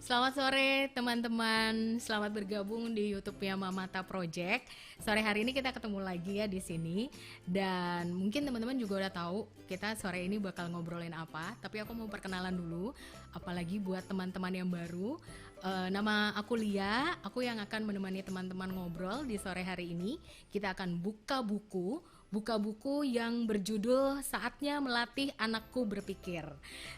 Selamat sore teman-teman, selamat bergabung di YouTube-nya Mamata Project. Sore hari ini kita ketemu lagi ya di sini. Dan mungkin teman-teman juga udah tahu kita sore ini bakal ngobrolin apa. Tapi aku mau perkenalan dulu, apalagi buat teman-teman yang baru. Nama aku Lia, aku yang akan menemani teman-teman ngobrol di sore hari ini. Kita akan buka buku yang berjudul Saatnya Melatih Anakku Berpikir.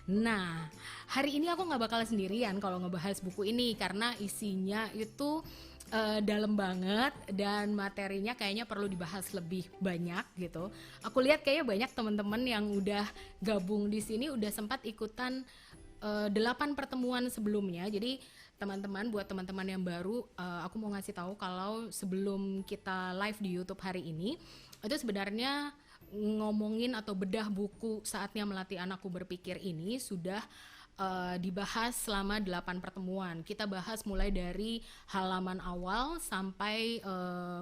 Nah, hari ini aku nggak bakal sendirian kalau ngebahas buku ini karena isinya itu dalam banget dan materinya kayaknya perlu dibahas lebih banyak gitu. Aku lihat kayaknya banyak teman-teman yang udah gabung di sini udah sempat ikutan 8 pertemuan sebelumnya. Jadi buat teman-teman yang baru, aku mau ngasih tahu kalau sebelum kita live di YouTube hari ini, itu sebenarnya ngomongin atau bedah buku Saatnya Melatih Anakku Berpikir ini sudah dibahas selama 8 pertemuan. Kita bahas mulai dari halaman awal sampai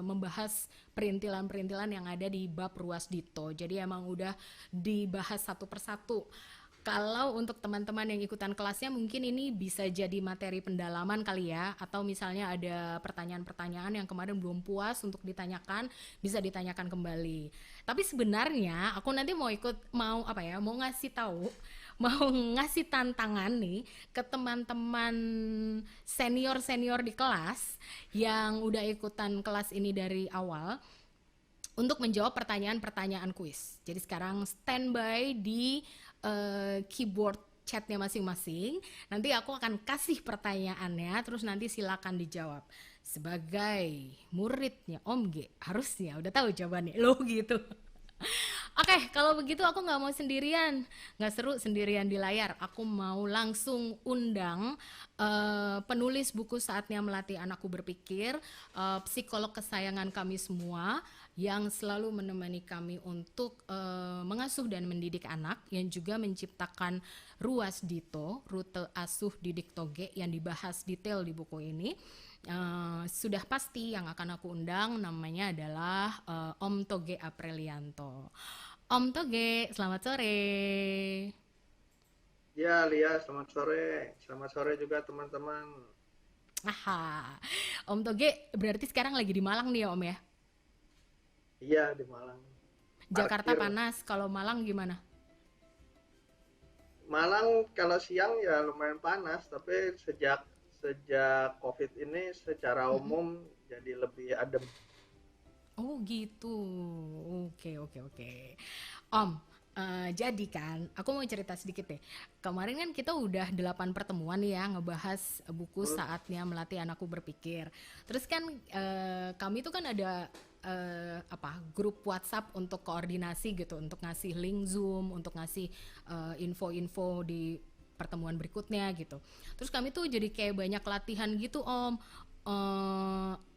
membahas perintilan-perintilan yang ada di bab ruas dito. Jadi emang udah dibahas satu persatu. Kalau untuk teman-teman yang ikutan kelasnya mungkin ini bisa jadi materi pendalaman kali ya, atau misalnya ada pertanyaan-pertanyaan yang kemarin belum puas untuk ditanyakan, bisa ditanyakan kembali. Tapi sebenarnya aku nanti mau ngasih tahu, mau ngasih tantangan nih ke teman-teman senior-senior di kelas yang udah ikutan kelas ini dari awal untuk menjawab pertanyaan-pertanyaan kuis. Jadi sekarang standby di keyboard chatnya masing-masing. Nanti aku akan kasih pertanyaannya, terus nanti silakan dijawab. Sebagai muridnya Om G, harusnya udah tahu jawabannya. Loh gitu. Oke, kalau begitu aku nggak mau sendirian, nggak seru sendirian di layar. Aku mau langsung undang penulis buku Saatnya Melatih Anakku Berpikir, psikolog kesayangan kami semua yang selalu menemani kami untuk mengasuh dan mendidik anak, yang juga menciptakan Ruas Dito, rute asuh didik toge yang dibahas detail di buku ini. Sudah pasti yang akan aku undang namanya adalah Om Toge Aprilianto. Om Toge, selamat sore. Ya, Lia, selamat sore. Selamat sore juga teman-teman. Aha, Om Toge berarti sekarang lagi di Malang nih ya Om ya? Iya, di Malang. Jakarta Parkir. panas, kalau Malang gimana? Malang kalau siang ya lumayan panas, tapi sejak sejak COVID ini secara umum jadi lebih adem. Oh gitu, oke. Om, jadi kan, aku mau cerita sedikit deh. Kemarin kan kita udah 8 pertemuan ya ngebahas buku Hmm, Saatnya Melatih Anakku Berpikir. Terus kan kami tuh kan ada grup WhatsApp untuk koordinasi gitu, untuk ngasih link Zoom, untuk ngasih info-info di pertemuan berikutnya gitu. Terus kami tuh jadi kayak banyak latihan gitu Om.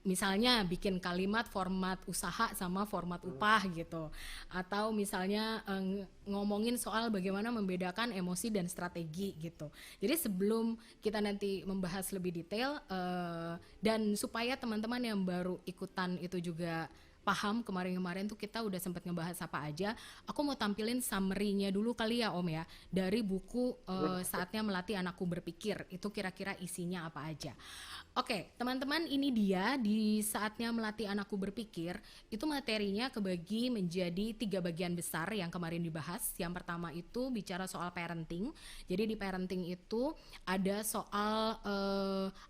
Misalnya bikin kalimat format usaha sama format hmm. upah gitu, atau misalnya ngomongin soal bagaimana membedakan emosi dan strategi gitu. Jadi sebelum kita nanti membahas lebih detail, dan supaya teman-teman yang baru ikutan itu juga paham, kemarin-kemarin tuh kita udah sempat ngebahas apa aja. Aku mau tampilin summary-nya dulu kali ya Om ya, dari buku Oke. Saatnya Melatih Anakku Berpikir. Itu kira-kira isinya apa aja. Oke, teman-teman, ini dia di Saatnya Melatih Anakku Berpikir. Itu materinya kebagi menjadi 3 bagian besar yang kemarin dibahas. Yang pertama itu bicara soal parenting. Jadi di parenting itu ada soal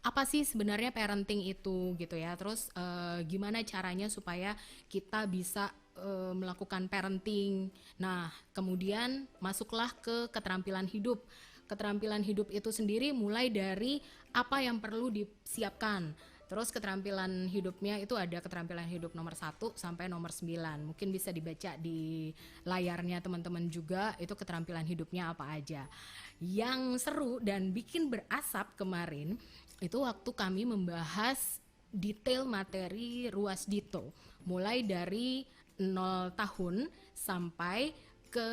apa sih sebenarnya parenting itu gitu ya. Terus gimana caranya supaya kita bisa melakukan parenting. Nah, kemudian masuklah ke keterampilan hidup. Keterampilan hidup itu sendiri mulai dari apa yang perlu disiapkan. Terus keterampilan hidupnya itu ada keterampilan hidup nomor 1 sampai nomor 9. Mungkin bisa dibaca di layarnya teman-teman juga, itu keterampilan hidupnya apa aja. Yang seru dan bikin berasap kemarin itu waktu kami membahas detail materi Ruas Dito. Mulai dari 0 tahun sampai ke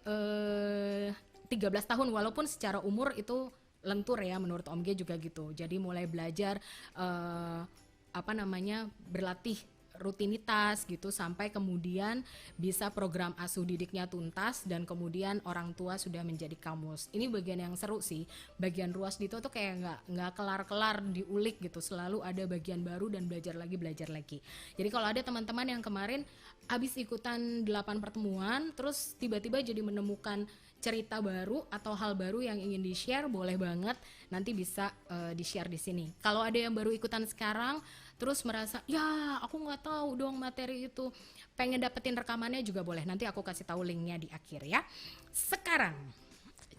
13 tahun, walaupun secara umur itu lentur ya menurut Om G juga gitu. Jadi mulai belajar berlatih rutinitas gitu sampai kemudian bisa program asuh didiknya tuntas dan kemudian orang tua sudah menjadi kamus. Ini bagian yang seru sih. Bagian ruas Dito tuh kayak nggak kelar-kelar diulik gitu. Selalu ada bagian baru dan belajar lagi belajar lagi. Jadi kalau ada teman-teman yang kemarin habis ikutan 8 pertemuan terus tiba-tiba jadi menemukan cerita baru atau hal baru yang ingin di-share, boleh banget nanti bisa di-share di sini. Kalau ada yang baru ikutan sekarang terus merasa ya aku nggak tahu dong materi itu, pengen dapetin rekamannya juga boleh, nanti aku kasih tahu linknya di akhir ya. Sekarang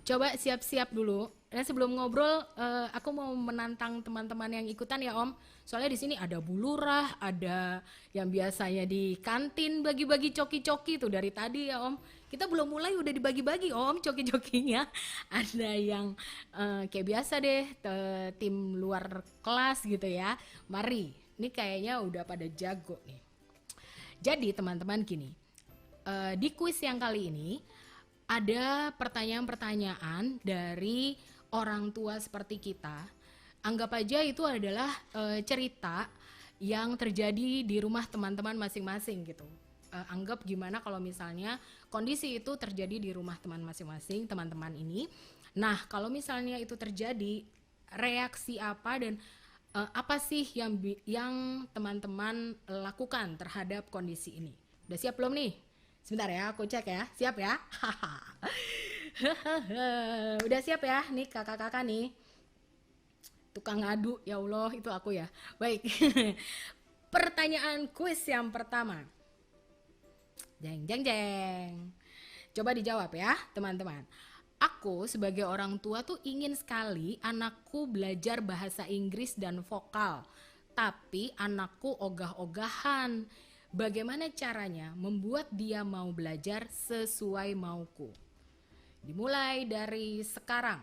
coba siap-siap dulu. Dan sebelum ngobrol, aku mau menantang teman-teman yang ikutan ya Om. Soalnya di sini ada Bu Lurah, ada yang biasanya di kantin bagi-bagi coki-coki tuh dari tadi ya Om. Kita belum mulai udah dibagi-bagi Om coki-cokinya. Ada yang kayak biasa deh, tim luar kelas gitu ya. Mari, ini kayaknya udah pada jago nih. Jadi teman-teman gini, di kuis yang kali ini ada pertanyaan-pertanyaan dari orang tua seperti kita. Anggap aja itu adalah cerita yang terjadi di rumah teman-teman masing-masing gitu. Anggap gimana kalau misalnya kondisi itu terjadi di rumah teman masing-masing, teman-teman ini. Nah, kalau misalnya itu terjadi, reaksi apa dan apa sih yang teman-teman lakukan terhadap kondisi ini? Udah siap belum nih? Sebentar ya, aku cek ya. Siap ya? Udah siap ya? Nih kakak-kakak nih. Tukang ngadu, ya Allah, itu aku ya. Baik. Pertanyaan kuis yang pertama. Jeng jeng jeng. Coba dijawab ya, teman-teman. Aku sebagai orang tua tuh ingin sekali anakku belajar bahasa Inggris dan vokal. Tapi anakku ogah-ogahan. Bagaimana caranya membuat dia mau belajar sesuai mauku? Dimulai dari sekarang.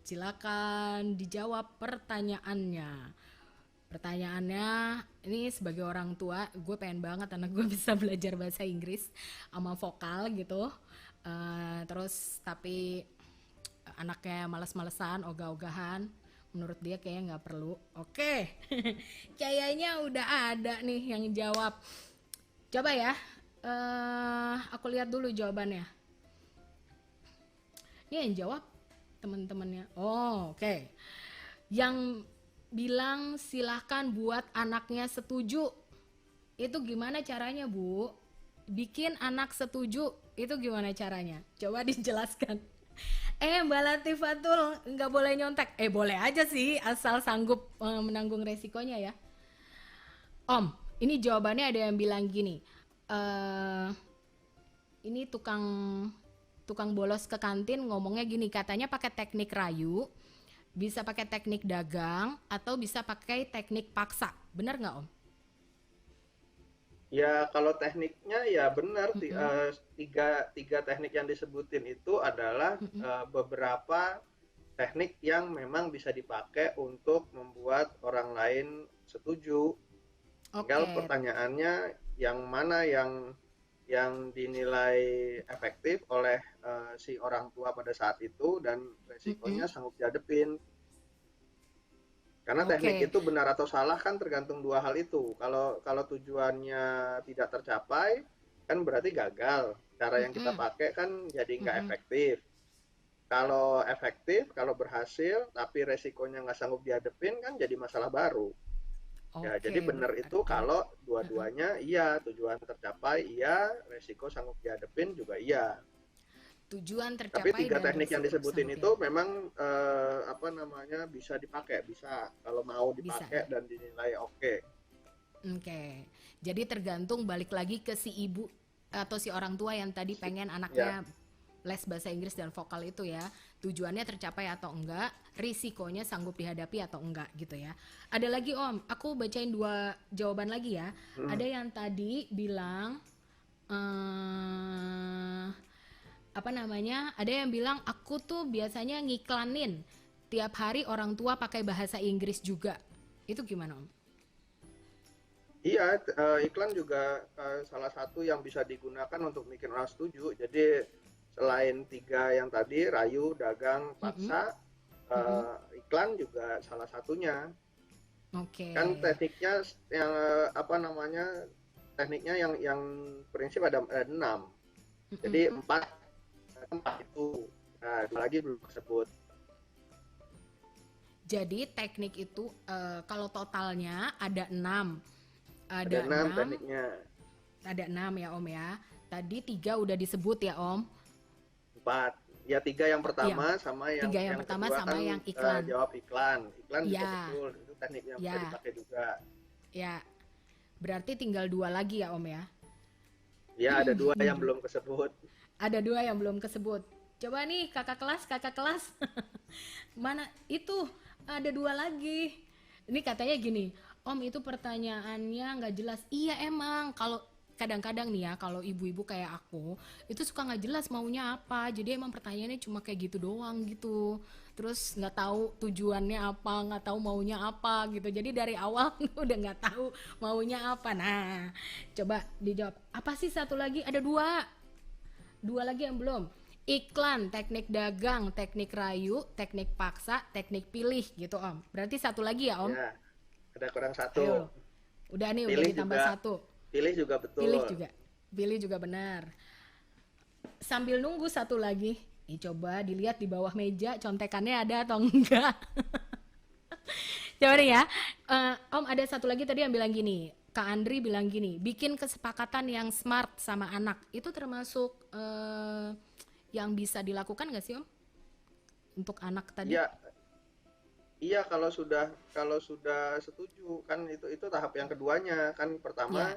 Silakan dijawab pertanyaannya. Pertanyaannya, ini sebagai orang tua, gue pengen banget anak gue bisa belajar bahasa Inggris sama vokal gitu. Terus tapi anaknya males-malesan, ogah-ogahan. Menurut dia kayaknya nggak perlu. Oke, kayaknya udah ada nih yang jawab. Coba ya, aku lihat dulu jawabannya. Ini yang jawab teman-temannya. Oh, oke. Yang bilang silahkan buat anaknya setuju. Itu gimana caranya, Bu? Bikin anak setuju, itu gimana caranya? Coba dijelaskan. Mbak Latifatul nggak boleh nyontek. Boleh aja sih, asal sanggup menanggung resikonya ya. Om, ini jawabannya ada yang bilang gini. Ini tukang bolos ke kantin ngomongnya gini, katanya pakai teknik rayu, bisa pakai teknik dagang, atau bisa pakai teknik paksa. Benar nggak Om? Ya, kalau tekniknya ya benar. Tiga teknik yang disebutin itu adalah beberapa teknik yang memang bisa dipakai untuk membuat orang lain setuju. Tinggal pertanyaannya yang mana yang dinilai efektif oleh si orang tua pada saat itu dan resikonya sanggup dihadapin. Karena teknik itu benar atau salah kan tergantung dua hal itu. Kalau tujuannya tidak tercapai kan berarti gagal. Cara yang kita pakai kan jadi nggak efektif. Kalau efektif, kalau berhasil, tapi resikonya nggak sanggup dihadapin kan jadi masalah baru. Ya, jadi benar itu kalau dua-duanya iya, tujuan tercapai iya, resiko sanggup dihadapin juga iya. Tujuan tercapai. Tapi tiga teknik yang disebutin itu memang bisa dipakai, bisa kalau mau dipakai dan dinilai oke. Oke. Jadi tergantung balik lagi ke si ibu atau si orang tua yang tadi pengen anaknya les bahasa Inggris dan vokal itu ya. Tujuannya tercapai atau enggak, risikonya sanggup dihadapi atau enggak gitu ya. Ada lagi Om, aku bacain 2 jawaban lagi ya. Ada yang tadi bilang ada yang bilang aku tuh biasanya ngiklanin tiap hari orang tua pakai bahasa Inggris juga. Itu gimana Om? Iya, iklan juga salah satu yang bisa digunakan untuk bikin orang setuju. Jadi selain 3 yang tadi, rayu, dagang, paksa, iklan juga salah satunya. Kan tekniknya yang tekniknya yang prinsip ada 6. Jadi Mm-mm. 4 itu. Nah, 2 lagi belum disebut. Jadi teknik itu kalau totalnya ada 6. Ada Ada 6 6, tekniknya. ada 6 ya Om ya. Tadi 3 udah disebut ya Om. 4. Ya 3 yang Iya, pertama sama yang 3 yang yang pertama kedua sama kan yang iklan. jawab iklan. Iklan juga Ya, betul. Itu teknik yang bisa ya, dipakai juga. ya. Berarti tinggal 2 lagi ya Om ya. Ya ada 2 yang belum kesebut. Ada 2 yang belum kesebut. Coba nih kakak kelas. Mana itu ada 2 lagi. Ini katanya gini, Om itu pertanyaannya nggak jelas. Iya emang kalau kadang-kadang nih ya kalau ibu-ibu kayak aku itu suka nggak jelas maunya apa. Jadi emang pertanyaannya cuma kayak gitu doang gitu. Terus nggak tahu tujuannya apa, nggak tahu maunya apa gitu. Jadi dari awal udah nggak tahu maunya apa. Nah, coba dijawab. Apa sih satu lagi? Ada 2. 2 lagi yang belum. Iklan, teknik dagang, teknik rayu, teknik paksa, teknik pilih gitu Om. Berarti satu lagi ya Om? Ya, ada kurang Ayo. satu. Udah nih, udah Pilih ditambah juga, 1. pilih juga Pilih betul. juga. Pilih juga benar. Sambil nunggu satu lagi, coba dilihat di bawah meja contekannya ada atau enggak. Coba nih ya. Om ada satu lagi tadi yang bilang gini. Kak Andri bilang gini, bikin kesepakatan yang smart sama anak. Itu termasuk yang bisa dilakukan nggak sih Om? Untuk anak tadi? Iya, iya kalau sudah setuju kan itu tahap yang keduanya kan. Pertama Ya.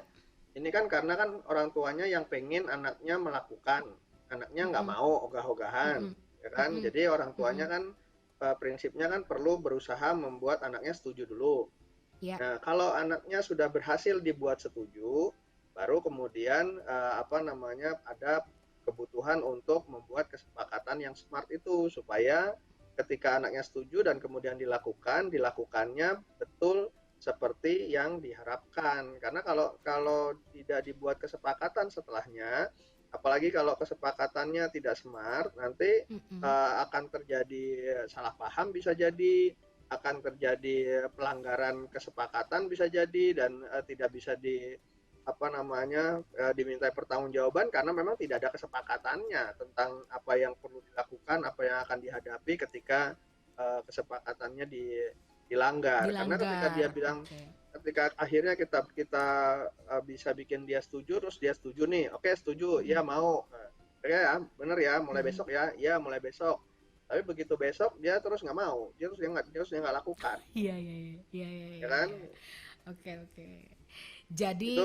ini kan karena kan orang tuanya yang pengen anaknya melakukan, anaknya nggak Mm-mm. mau ogah-ogahan, Mm-mm. ya kan? Mm-mm. Jadi orang tuanya Mm-mm. kan prinsipnya kan perlu berusaha membuat anaknya setuju dulu. Ya. Nah, kalau anaknya sudah berhasil dibuat setuju, baru kemudian apa namanya ada kebutuhan untuk membuat kesepakatan yang smart itu supaya ketika anaknya setuju dan kemudian dilakukannya betul seperti yang diharapkan. Karena kalau kalau tidak dibuat kesepakatan setelahnya, apalagi kalau kesepakatannya tidak smart, nanti Mm-mm. akan terjadi salah paham bisa jadi, akan terjadi pelanggaran kesepakatan bisa jadi, dan tidak bisa apa namanya dimintai pertanggungjawaban karena memang tidak ada kesepakatannya tentang apa yang perlu dilakukan, apa yang akan dihadapi ketika kesepakatannya dilanggar. Karena ketika dia Dilanggar. bilang, Oke. ketika akhirnya kita kita bisa bikin dia setuju, terus dia setuju nih, oke setuju, ya Mm-mm. mau, oke ya bener ya mulai Mm-mm. besok ya mulai besok. Tapi begitu besok dia terus nggak mau, dia nggak lakukan, Iya, iya, iya, iya, iya, ya iya, kan? iya. Oke, oke. Jadi Itu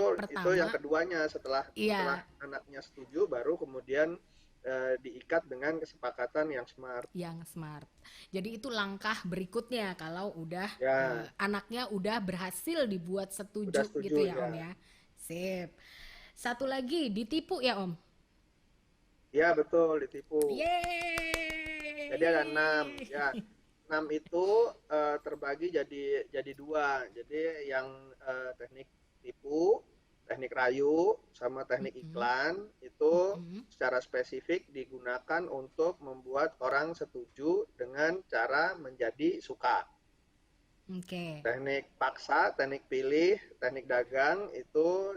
yang pertama, keduanya, setelah setelah iya, anaknya setuju baru kemudian diikat dengan kesepakatan yang smart. yang smart. Jadi itu langkah berikutnya kalau udah Ya, anaknya udah berhasil dibuat udah setuju gitu setuju ya Om ya. ya. Sip. Satu lagi ditipu ya Om. Ya betul, ditipu. Jadi ada 6 Yeay. ya. 6 itu terbagi jadi 2. Jadi yang teknik tipu, teknik rayu, sama teknik Mm-mm. iklan itu Mm-mm. secara spesifik digunakan untuk membuat orang setuju dengan cara menjadi suka. Oke. Teknik paksa, teknik pilih, teknik dagang itu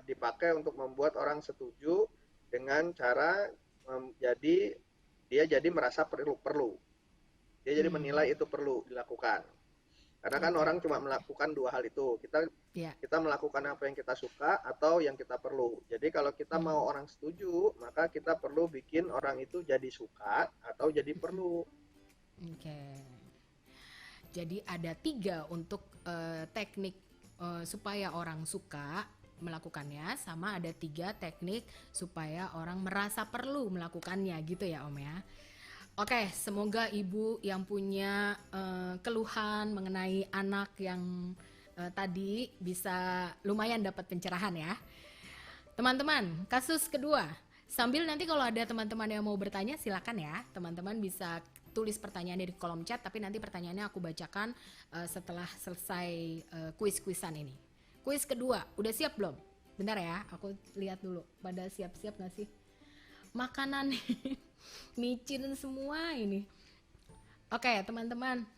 dipakai untuk membuat orang setuju dengan cara dia jadi merasa perlu. Dia jadi menilai Hmm. itu perlu dilakukan. Karena kan Oke, orang oke, cuma oke. melakukan 2 hal itu. Kita Ya. kita melakukan apa yang kita suka atau yang kita perlu. Jadi kalau kita mau Hmm. orang setuju, maka kita perlu bikin orang itu jadi suka atau jadi perlu. Oke. Jadi ada 3 untuk teknik supaya orang suka melakukannya, sama ada 3 teknik supaya orang merasa perlu melakukannya gitu ya Om ya. Oke, semoga ibu yang punya keluhan mengenai anak yang tadi bisa lumayan dapat pencerahan ya. Teman-teman, kasus kedua. Sambil nanti kalau ada teman-teman yang mau bertanya silakan ya. Teman-teman bisa tulis pertanyaannya di kolom chat, tapi nanti pertanyaannya aku bacakan setelah selesai kuis-kuisan ini. Kuis kedua, udah siap belum? Bentar ya, aku lihat dulu. Pada siap-siap gak sih? Makanan micin semua ini. Oke, teman-teman,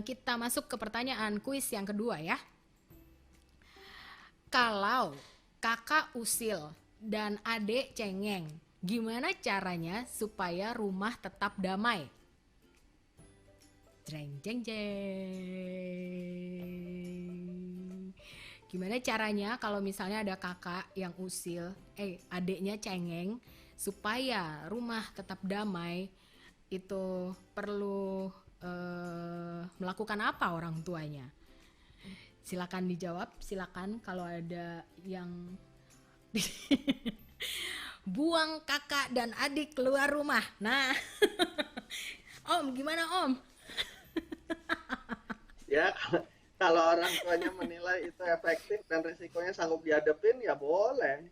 kita masuk ke pertanyaan kuis yang kedua ya. Kalau kakak usil dan adik cengeng. Gimana caranya supaya rumah tetap damai? Jeng jeng jeng. Gimana caranya kalau misalnya ada kakak yang usil, adiknya cengeng, supaya rumah tetap damai, itu perlu melakukan apa orang tuanya? Silakan dijawab, silakan kalau ada yang buang kakak dan adik keluar rumah. Nah, Om, gimana Om? Ya, kalau orang tuanya menilai itu efektif dan risikonya sanggup dihadapin, ya boleh.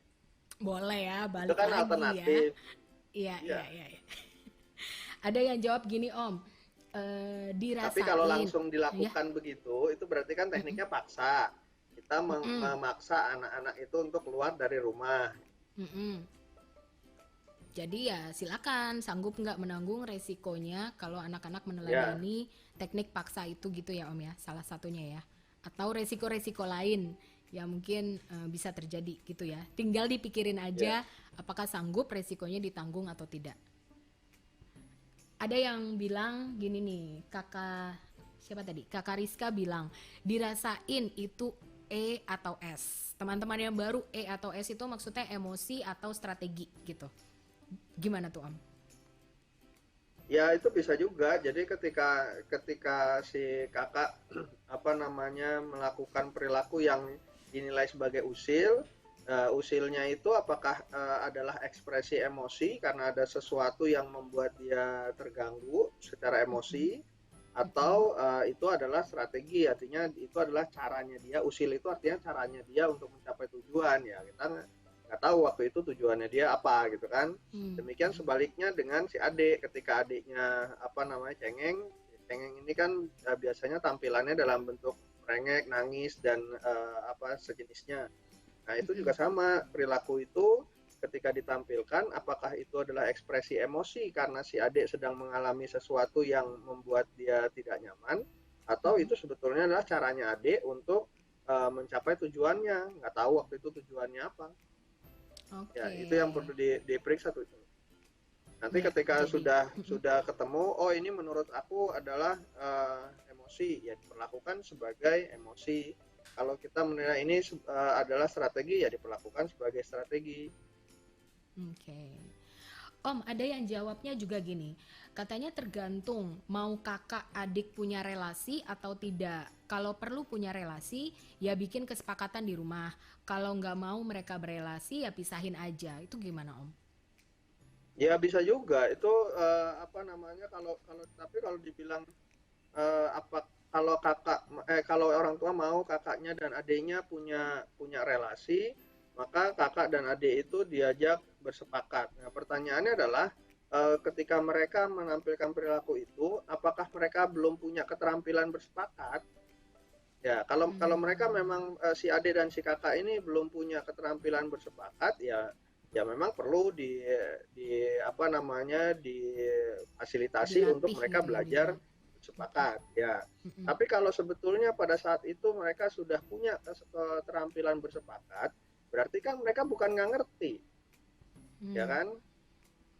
Boleh ya, Itu balik kan lagi ya. alternatif. Iya, Ya. iya, iya. Ada yang jawab gini Om, Tapi kalau dirasain. langsung Ya. dilakukan begitu, itu berarti kan Mm-mm. tekniknya paksa. Kita Mm-mm. memaksa anak-anak itu untuk keluar dari rumah. Mm-mm. Jadi ya silakan, sanggup nggak menanggung resikonya kalau anak-anak Ya, meneladani teknik paksa itu gitu ya Om ya, salah satunya ya. Atau resiko-resiko lain yang mungkin bisa terjadi gitu ya. Tinggal dipikirin ya. aja apakah sanggup resikonya ditanggung atau tidak. Ada yang bilang gini nih, kakak siapa tadi? Kakak Rizka bilang dirasain itu E atau S. Teman-teman yang baru E atau S itu maksudnya emosi atau strategi gitu. Gimana tuh Om? Ya, itu bisa juga. Jadi ketika ketika si kakak apa namanya melakukan perilaku yang dinilai sebagai usil, usilnya itu apakah adalah ekspresi emosi karena ada sesuatu yang membuat dia terganggu secara Mm-mm. emosi, Mm-mm. atau itu adalah strategi, artinya itu adalah caranya dia. Usil itu artinya caranya dia untuk mencapai tujuan, ya kita nggak tahu waktu itu tujuannya dia apa gitu kan. Demikian Mm-mm. sebaliknya dengan si adik, ketika adiknya apa namanya cengeng. Cengeng ini kan biasanya tampilannya dalam bentuk merengek, nangis, dan apa sejenisnya. Nah, itu juga Mm-mm. sama, perilaku itu ketika ditampilkan, apakah itu adalah ekspresi emosi karena si adik sedang mengalami sesuatu yang membuat dia tidak nyaman, atau Mm-mm. itu sebetulnya adalah caranya adik untuk mencapai tujuannya, nggak tahu waktu itu tujuannya apa. Ya, Oke. itu yang perlu diperiksa tuh. Nanti Ya, ketika jadi sudah ketemu, oh ini menurut aku adalah emosi, ya diperlakukan sebagai emosi. Kalau kita menilai ini adalah strategi, ya diperlakukan sebagai strategi. oke. Om, ada yang jawabnya juga gini. Katanya tergantung mau kakak adik punya relasi atau tidak. Kalau perlu punya relasi, ya bikin kesepakatan di rumah. Kalau nggak mau mereka berelasi, ya pisahin aja. Itu gimana Om? Ya bisa juga itu apa namanya, kalau kalau tapi kalau dibilang apa, kalau kalau orang tua mau kakaknya dan adiknya punya punya relasi, maka kakak dan adik itu diajak bersepakat. Nah, pertanyaannya adalah ketika mereka menampilkan perilaku itu, apakah mereka belum punya keterampilan bersepakat? Ya, kalau kalau mereka Hmm, memang si adik dan si kakak ini belum punya keterampilan bersepakat, ya ya memang perlu di apa namanya difasilitasi untuk dilatih mereka gitu ya dia. belajar bersepakat. Ya. Mm-mm. Tapi kalau sebetulnya pada saat itu mereka sudah punya keterampilan bersepakat, berarti kan mereka bukan nggak ngerti, ya Hmm, kan?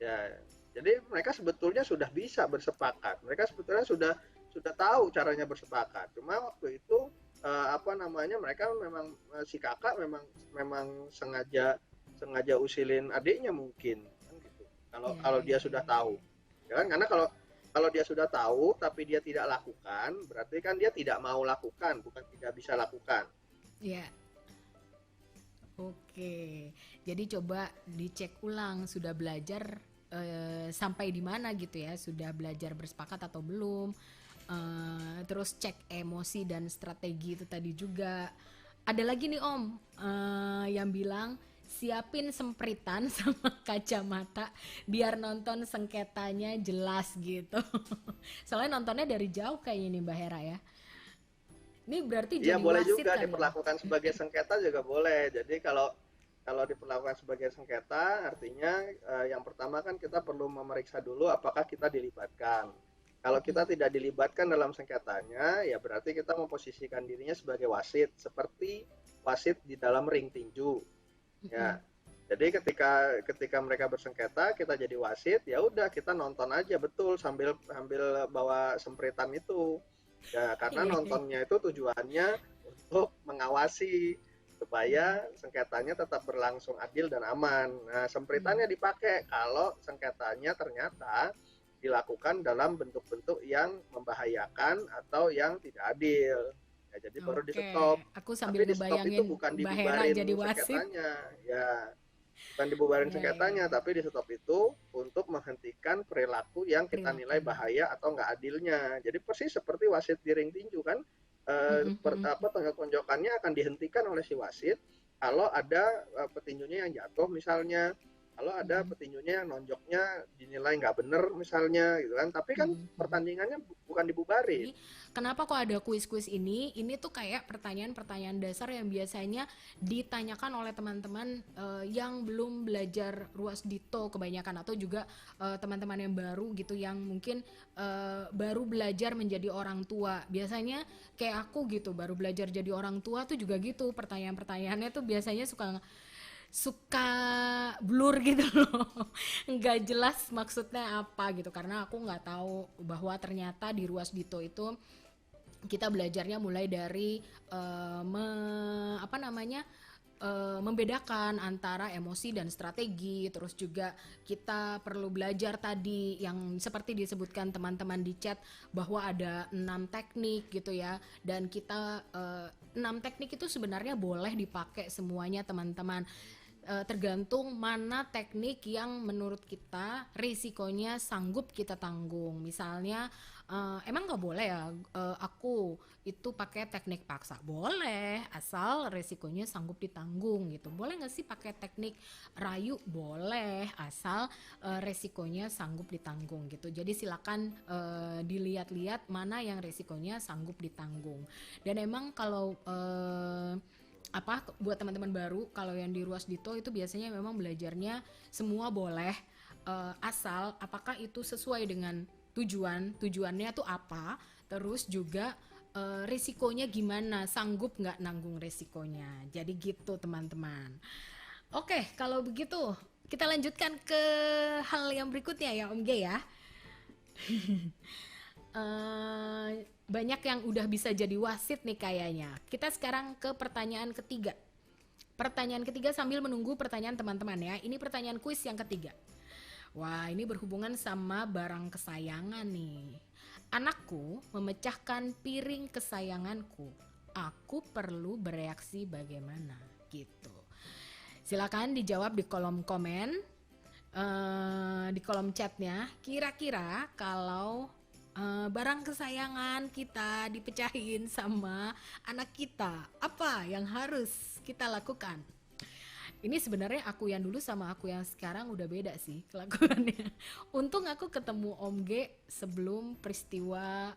Ya. Jadi mereka sebetulnya sudah bisa bersepakat. Mereka sebetulnya sudah tahu caranya bersepakat. Cuma waktu itu apa namanya, mereka memang si kakak memang memang sengaja sengaja usilin adiknya mungkin kan gitu. Kalau ya, kalau ya, dia ya, sudah ya. tahu, ya kan? Karena kalau kalau dia sudah tahu tapi dia tidak lakukan, berarti kan dia tidak mau lakukan, bukan tidak bisa lakukan. Ya, oke. Jadi coba dicek ulang sudah belajar sampai di mana gitu ya, sudah belajar bersepakat atau belum. Terus cek emosi dan strategi itu tadi juga. Ada lagi nih Om yang bilang siapin sempritan sama kacamata biar nonton sengketanya jelas gitu. Soalnya nontonnya dari jauh kayaknya nih Mbak Hera ya. Ini berarti Iya, jadi boleh wasit juga kali Om. diperlakukan sebagai sengketa juga boleh. Jadi kalau kalau diperlakukan sebagai sengketa, artinya yang pertama kan kita perlu memeriksa dulu apakah kita dilibatkan. Kalau kita tidak dilibatkan dalam sengketanya, ya berarti kita memposisikan dirinya sebagai wasit, seperti wasit di dalam ring tinju. Ya, jadi ketika ketika mereka bersengketa, kita jadi wasit, ya udah kita nonton aja betul sambil sambil bawa sempritan itu. Ya, karena Iya, iya. nontonnya itu tujuannya untuk mengawasi supaya sengketanya tetap berlangsung adil dan aman. Nah, sempritannya Hmm. dipakai kalau sengketanya ternyata dilakukan dalam bentuk-bentuk yang membahayakan atau yang tidak adil. Ya, jadi baru di Oke, stop. aku sambil Tapi di stop itu ngebayangin bukan Mbak Hera dibubarin jadi wasit. sengketanya, ya bukan dibubarin Iya, iya, sengketanya, iya. tapi di stop itu untuk menghentikan perilaku yang kita nilai Perilakunya. bahaya atau nggak adilnya. Jadi persis seperti wasit di ring tinju kan, Mm-mm, mm-mm. tonjok-tonjokannya akan dihentikan oleh si wasit kalau ada petinjunya yang jatuh misalnya, kalau ada Mm-mm. petinjunya yang nonjoknya dinilai nggak bener misalnya gitu kan. Tapi kan Mm-mm, mm-mm. pertandingannya bukan dibubarin. Jadi kenapa kok ada kuis-kuis ini? Ini tuh kayak pertanyaan-pertanyaan dasar yang biasanya ditanyakan oleh teman-teman yang belum belajar ruas dito kebanyakan, atau juga teman-teman yang baru gitu yang mungkin baru belajar menjadi orang tua. Biasanya kayak aku gitu, baru belajar jadi orang tua tuh juga gitu. Pertanyaan-pertanyaannya tuh biasanya suka suka blur gitu loh, nggak jelas maksudnya apa gitu, karena aku nggak tahu bahwa ternyata di ruas dito itu kita belajarnya mulai dari apa namanya, membedakan antara emosi dan strategi. Terus juga kita perlu belajar tadi yang seperti disebutkan teman-teman di chat bahwa ada 6 teknik gitu ya, dan kita 6 teknik itu sebenarnya boleh dipakai semuanya teman-teman. Tergantung mana teknik yang menurut kita risikonya sanggup kita tanggung. Misalnya emang nggak boleh ya aku itu pakai teknik paksa? Boleh, asal risikonya sanggup ditanggung gitu. Boleh nggak sih pakai teknik rayu? Boleh, asal resikonya sanggup ditanggung gitu. Jadi silakan dilihat-lihat mana yang risikonya sanggup ditanggung. Dan emang kalau apa, buat teman-teman baru, kalau yang di ruas dito itu biasanya memang belajarnya semua boleh, asal apakah itu sesuai dengan tujuannya tuh apa, terus juga risikonya gimana, sanggup nggak nanggung risikonya. Jadi gitu teman-teman. Oke, kalau begitu kita lanjutkan ke hal yang berikutnya ya Om G ya. Banyak yang udah bisa jadi wasit nih kayaknya. Kita sekarang ke pertanyaan ketiga. Pertanyaan ketiga sambil menunggu pertanyaan teman-teman ya. Ini pertanyaan kuis yang ketiga. Wah, ini berhubungan sama barang kesayangan nih. Anakku memecahkan piring kesayanganku. Aku perlu bereaksi bagaimana? Gitu. Silakan dijawab di kolom komen, di kolom chatnya. Kira-kira kalau barang kesayangan kita dipecahin sama anak kita, apa yang harus kita lakukan? Ini sebenarnya aku yang dulu sama aku yang sekarang udah beda sih kelakuannya. Untung aku ketemu Om G sebelum peristiwa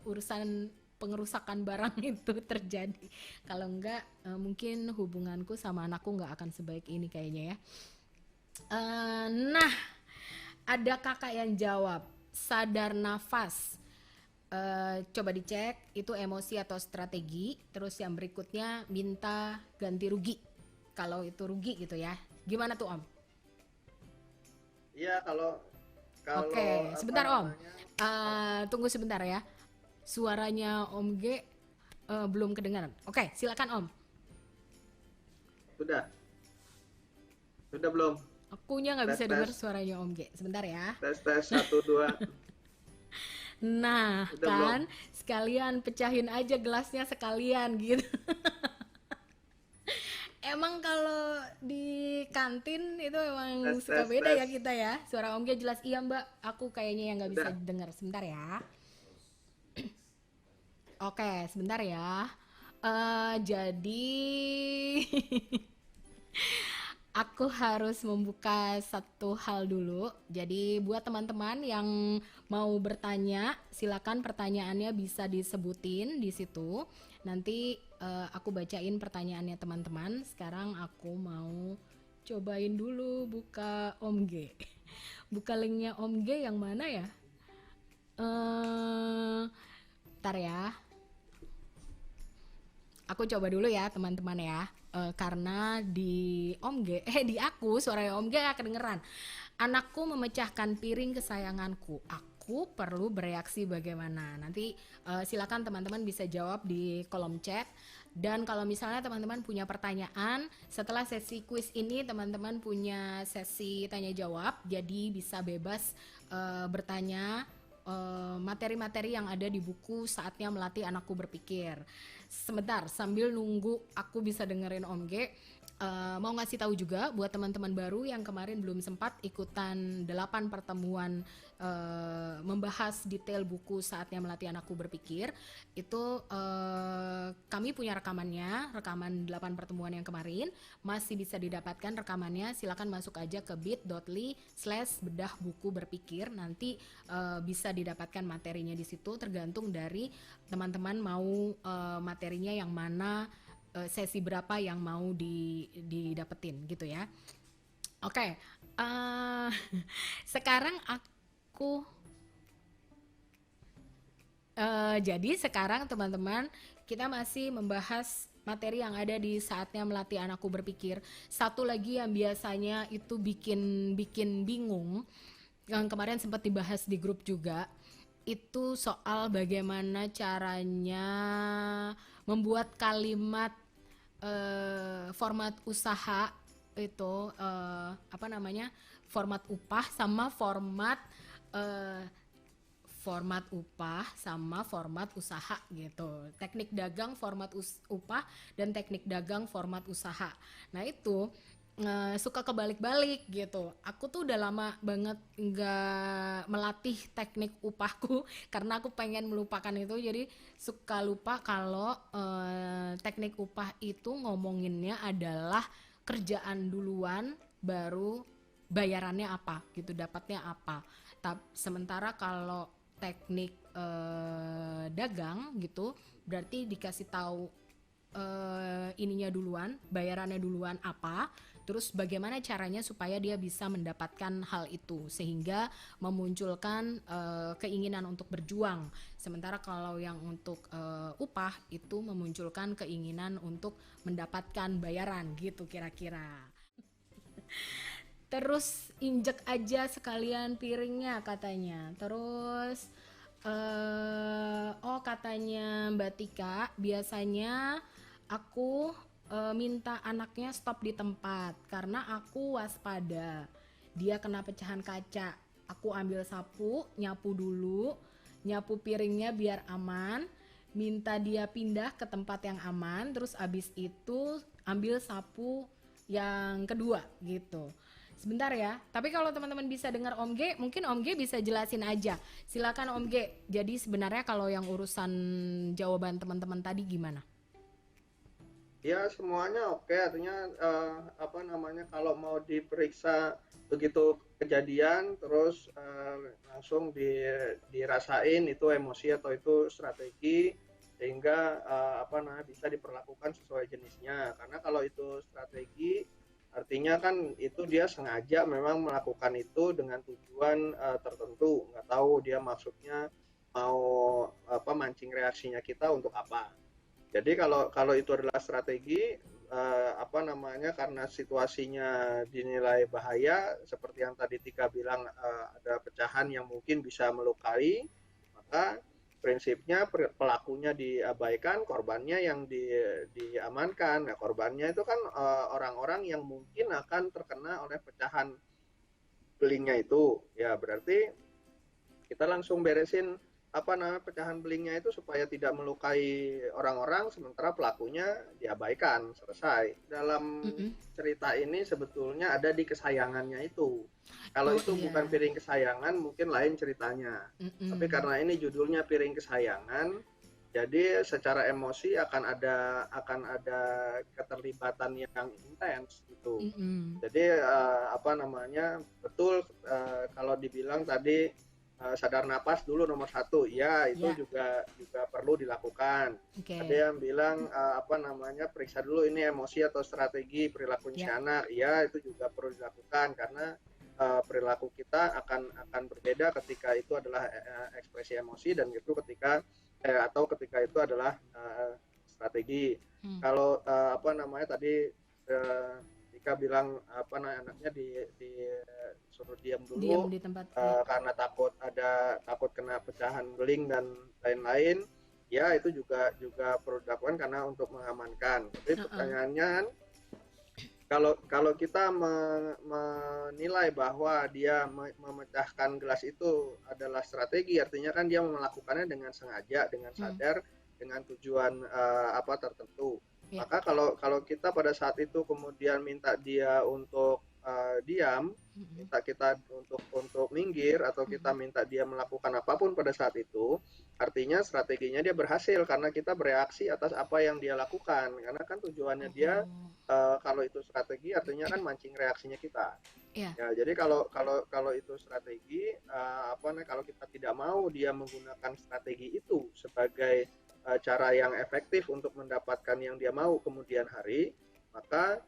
urusan pengerusakan barang itu terjadi. Kalau enggak, mungkin hubunganku sama anakku nggak akan sebaik ini kayaknya ya. Nah, ada kakak yang jawab, sadar nafas. Coba dicek itu emosi atau strategi. Terus yang berikutnya minta ganti rugi kalau itu rugi gitu ya. Gimana tuh Om? Iya, kalau kalau Oke, apa sebentar Om. namanya, Tunggu sebentar ya. Suaranya Om G belum kedengaran. Oke, silakan Om. sudah sudah belum? Akunya nggak Tes bisa tes dengar suaranya Om G. Sebentar ya. tes tes 1 2, Nah, udah belum? kan sekalian pecahin aja gelasnya sekalian gitu. Emang kalau di kantin itu emang Tes suka tes beda tes, ya kita ya. Suara Om G jelas. Iya Mbak, aku kayaknya yang nggak bisa udah. dengar. Sebentar ya. Oke, sebentar ya. Jadi aku harus membuka satu hal dulu. Jadi buat teman-teman yang mau bertanya, silakan pertanyaannya bisa disebutin di situ. Nanti aku bacain pertanyaannya teman-teman. Sekarang aku mau cobain dulu buka Om G. Buka linknya Om G yang mana ya? Ntar ya. Aku coba dulu ya teman-teman ya. karena di Om G, di aku suaranya Om G kedengeran. Anakku memecahkan piring kesayanganku. Aku perlu bereaksi bagaimana? Nanti silakan teman-teman bisa jawab di kolom chat. Dan kalau misalnya teman-teman punya pertanyaan, setelah sesi quiz ini teman-teman punya sesi tanya jawab, jadi bisa bebas bertanya materi-materi yang ada di buku Saatnya Melatih Anakku Berpikir. Sebentar, sambil nunggu aku bisa dengerin Om G, mau ngasih tahu juga buat teman-teman baru yang kemarin belum sempat ikutan 8 pertemuan membahas detail buku Saatnya Melatih Anakku Berpikir. Itu kami punya rekaman 8 pertemuan yang kemarin, masih bisa didapatkan rekamannya. Silakan masuk aja ke bit.ly/bedah buku berpikir. Nanti bisa didapatkan materinya di situ, tergantung dari teman-teman mau materinya yang mana, sesi berapa yang mau didapetin gitu ya. Oke, sekarang aku jadi sekarang teman-teman kita masih membahas materi yang ada di Saatnya Melatih Anakku Berpikir. Satu lagi yang biasanya itu bikin bingung, yang kemarin sempat dibahas di grup juga, itu soal bagaimana caranya membuat kalimat format usaha itu format upah sama format usaha gitu. Teknik dagang format upah dan teknik dagang format usaha. Nah itu suka kebalik-balik gitu. Aku tuh udah lama banget nggak melatih teknik upahku karena aku pengen melupakan itu, jadi suka lupa kalau teknik upah itu ngomonginnya adalah kerjaan duluan baru bayarannya apa gitu, dapatnya apa. Sementara kalau teknik dagang gitu berarti dikasih tahu ininya duluan, bayarannya duluan apa, terus bagaimana caranya supaya dia bisa mendapatkan hal itu sehingga memunculkan keinginan untuk berjuang. Sementara kalau yang untuk upah itu memunculkan keinginan untuk mendapatkan bayaran gitu kira-kira. Terus injek aja sekalian piringnya katanya. Terus katanya Mbak Tika, biasanya aku minta anaknya stop di tempat karena aku waspada dia kena pecahan kaca. Aku ambil sapu, nyapu dulu, nyapu piringnya biar aman, minta dia pindah ke tempat yang aman, terus abis itu ambil sapu yang kedua gitu. Sebentar ya, tapi kalau teman-teman bisa dengar Om G, mungkin Om G bisa jelasin aja. Silakan Om G. Jadi sebenarnya kalau yang urusan jawaban teman-teman tadi gimana? Ya semuanya oke, artinya kalau mau diperiksa begitu kejadian terus langsung dirasain itu emosi atau itu strategi, sehingga bisa diperlakukan sesuai jenisnya. Karena kalau itu strategi artinya kan itu dia sengaja memang melakukan itu dengan tujuan tertentu, nggak tahu dia maksudnya mau mancing reaksinya kita untuk apa. Jadi kalau itu adalah strategi karena situasinya dinilai bahaya seperti yang tadi Tika bilang, ada pecahan yang mungkin bisa melukai, maka prinsipnya pelakunya diabaikan, korbannya yang diamankan. Nah, korbannya itu kan orang-orang yang mungkin akan terkena oleh pecahan belingnya itu. Ya berarti kita langsung beresin pecahan belingnya itu supaya tidak melukai orang-orang, sementara pelakunya diabaikan, selesai. Dalam cerita ini sebetulnya ada di kesayangannya itu. Kalau itu bukan piring kesayangan mungkin lain ceritanya. Tapi karena ini judulnya piring kesayangan, jadi secara emosi akan ada keterlibatan yang intens gitu. Jadi betul kalau dibilang tadi sadar napas dulu nomor 1, ya itu juga perlu dilakukan. Ada yang bilang periksa dulu ini emosi atau strategi perilakunya anak, ya itu juga perlu dilakukan karena perilaku kita akan berbeda ketika itu adalah ekspresi emosi dan itu ketika itu adalah strategi. Hmm. Kalau apa namanya tadi Dika bilang apa namanya anaknya disuruh diam Diam dulu di tempat ya. karena takut kena pecahan beling dan lain-lain. Ya itu juga perlu dilakukan karena untuk mengamankan. Tapi pertanyaannya kalau kita menilai bahwa dia memecahkan gelas itu adalah strategi, artinya kan dia melakukannya dengan sengaja, dengan sadar, dengan tujuan apa tertentu. Yeah. Maka kalau kita pada saat itu kemudian minta dia untuk diam, minta kita untuk minggir, atau kita minta dia melakukan apapun pada saat itu, artinya strateginya dia berhasil karena kita bereaksi atas apa yang dia lakukan. Karena kan tujuannya dia kalau itu strategi artinya kan mancing reaksinya kita. Yeah. Ya, jadi kalau itu strategi apa nih kalau kita tidak mau dia menggunakan strategi itu sebagai cara yang efektif untuk mendapatkan yang dia mau kemudian hari, maka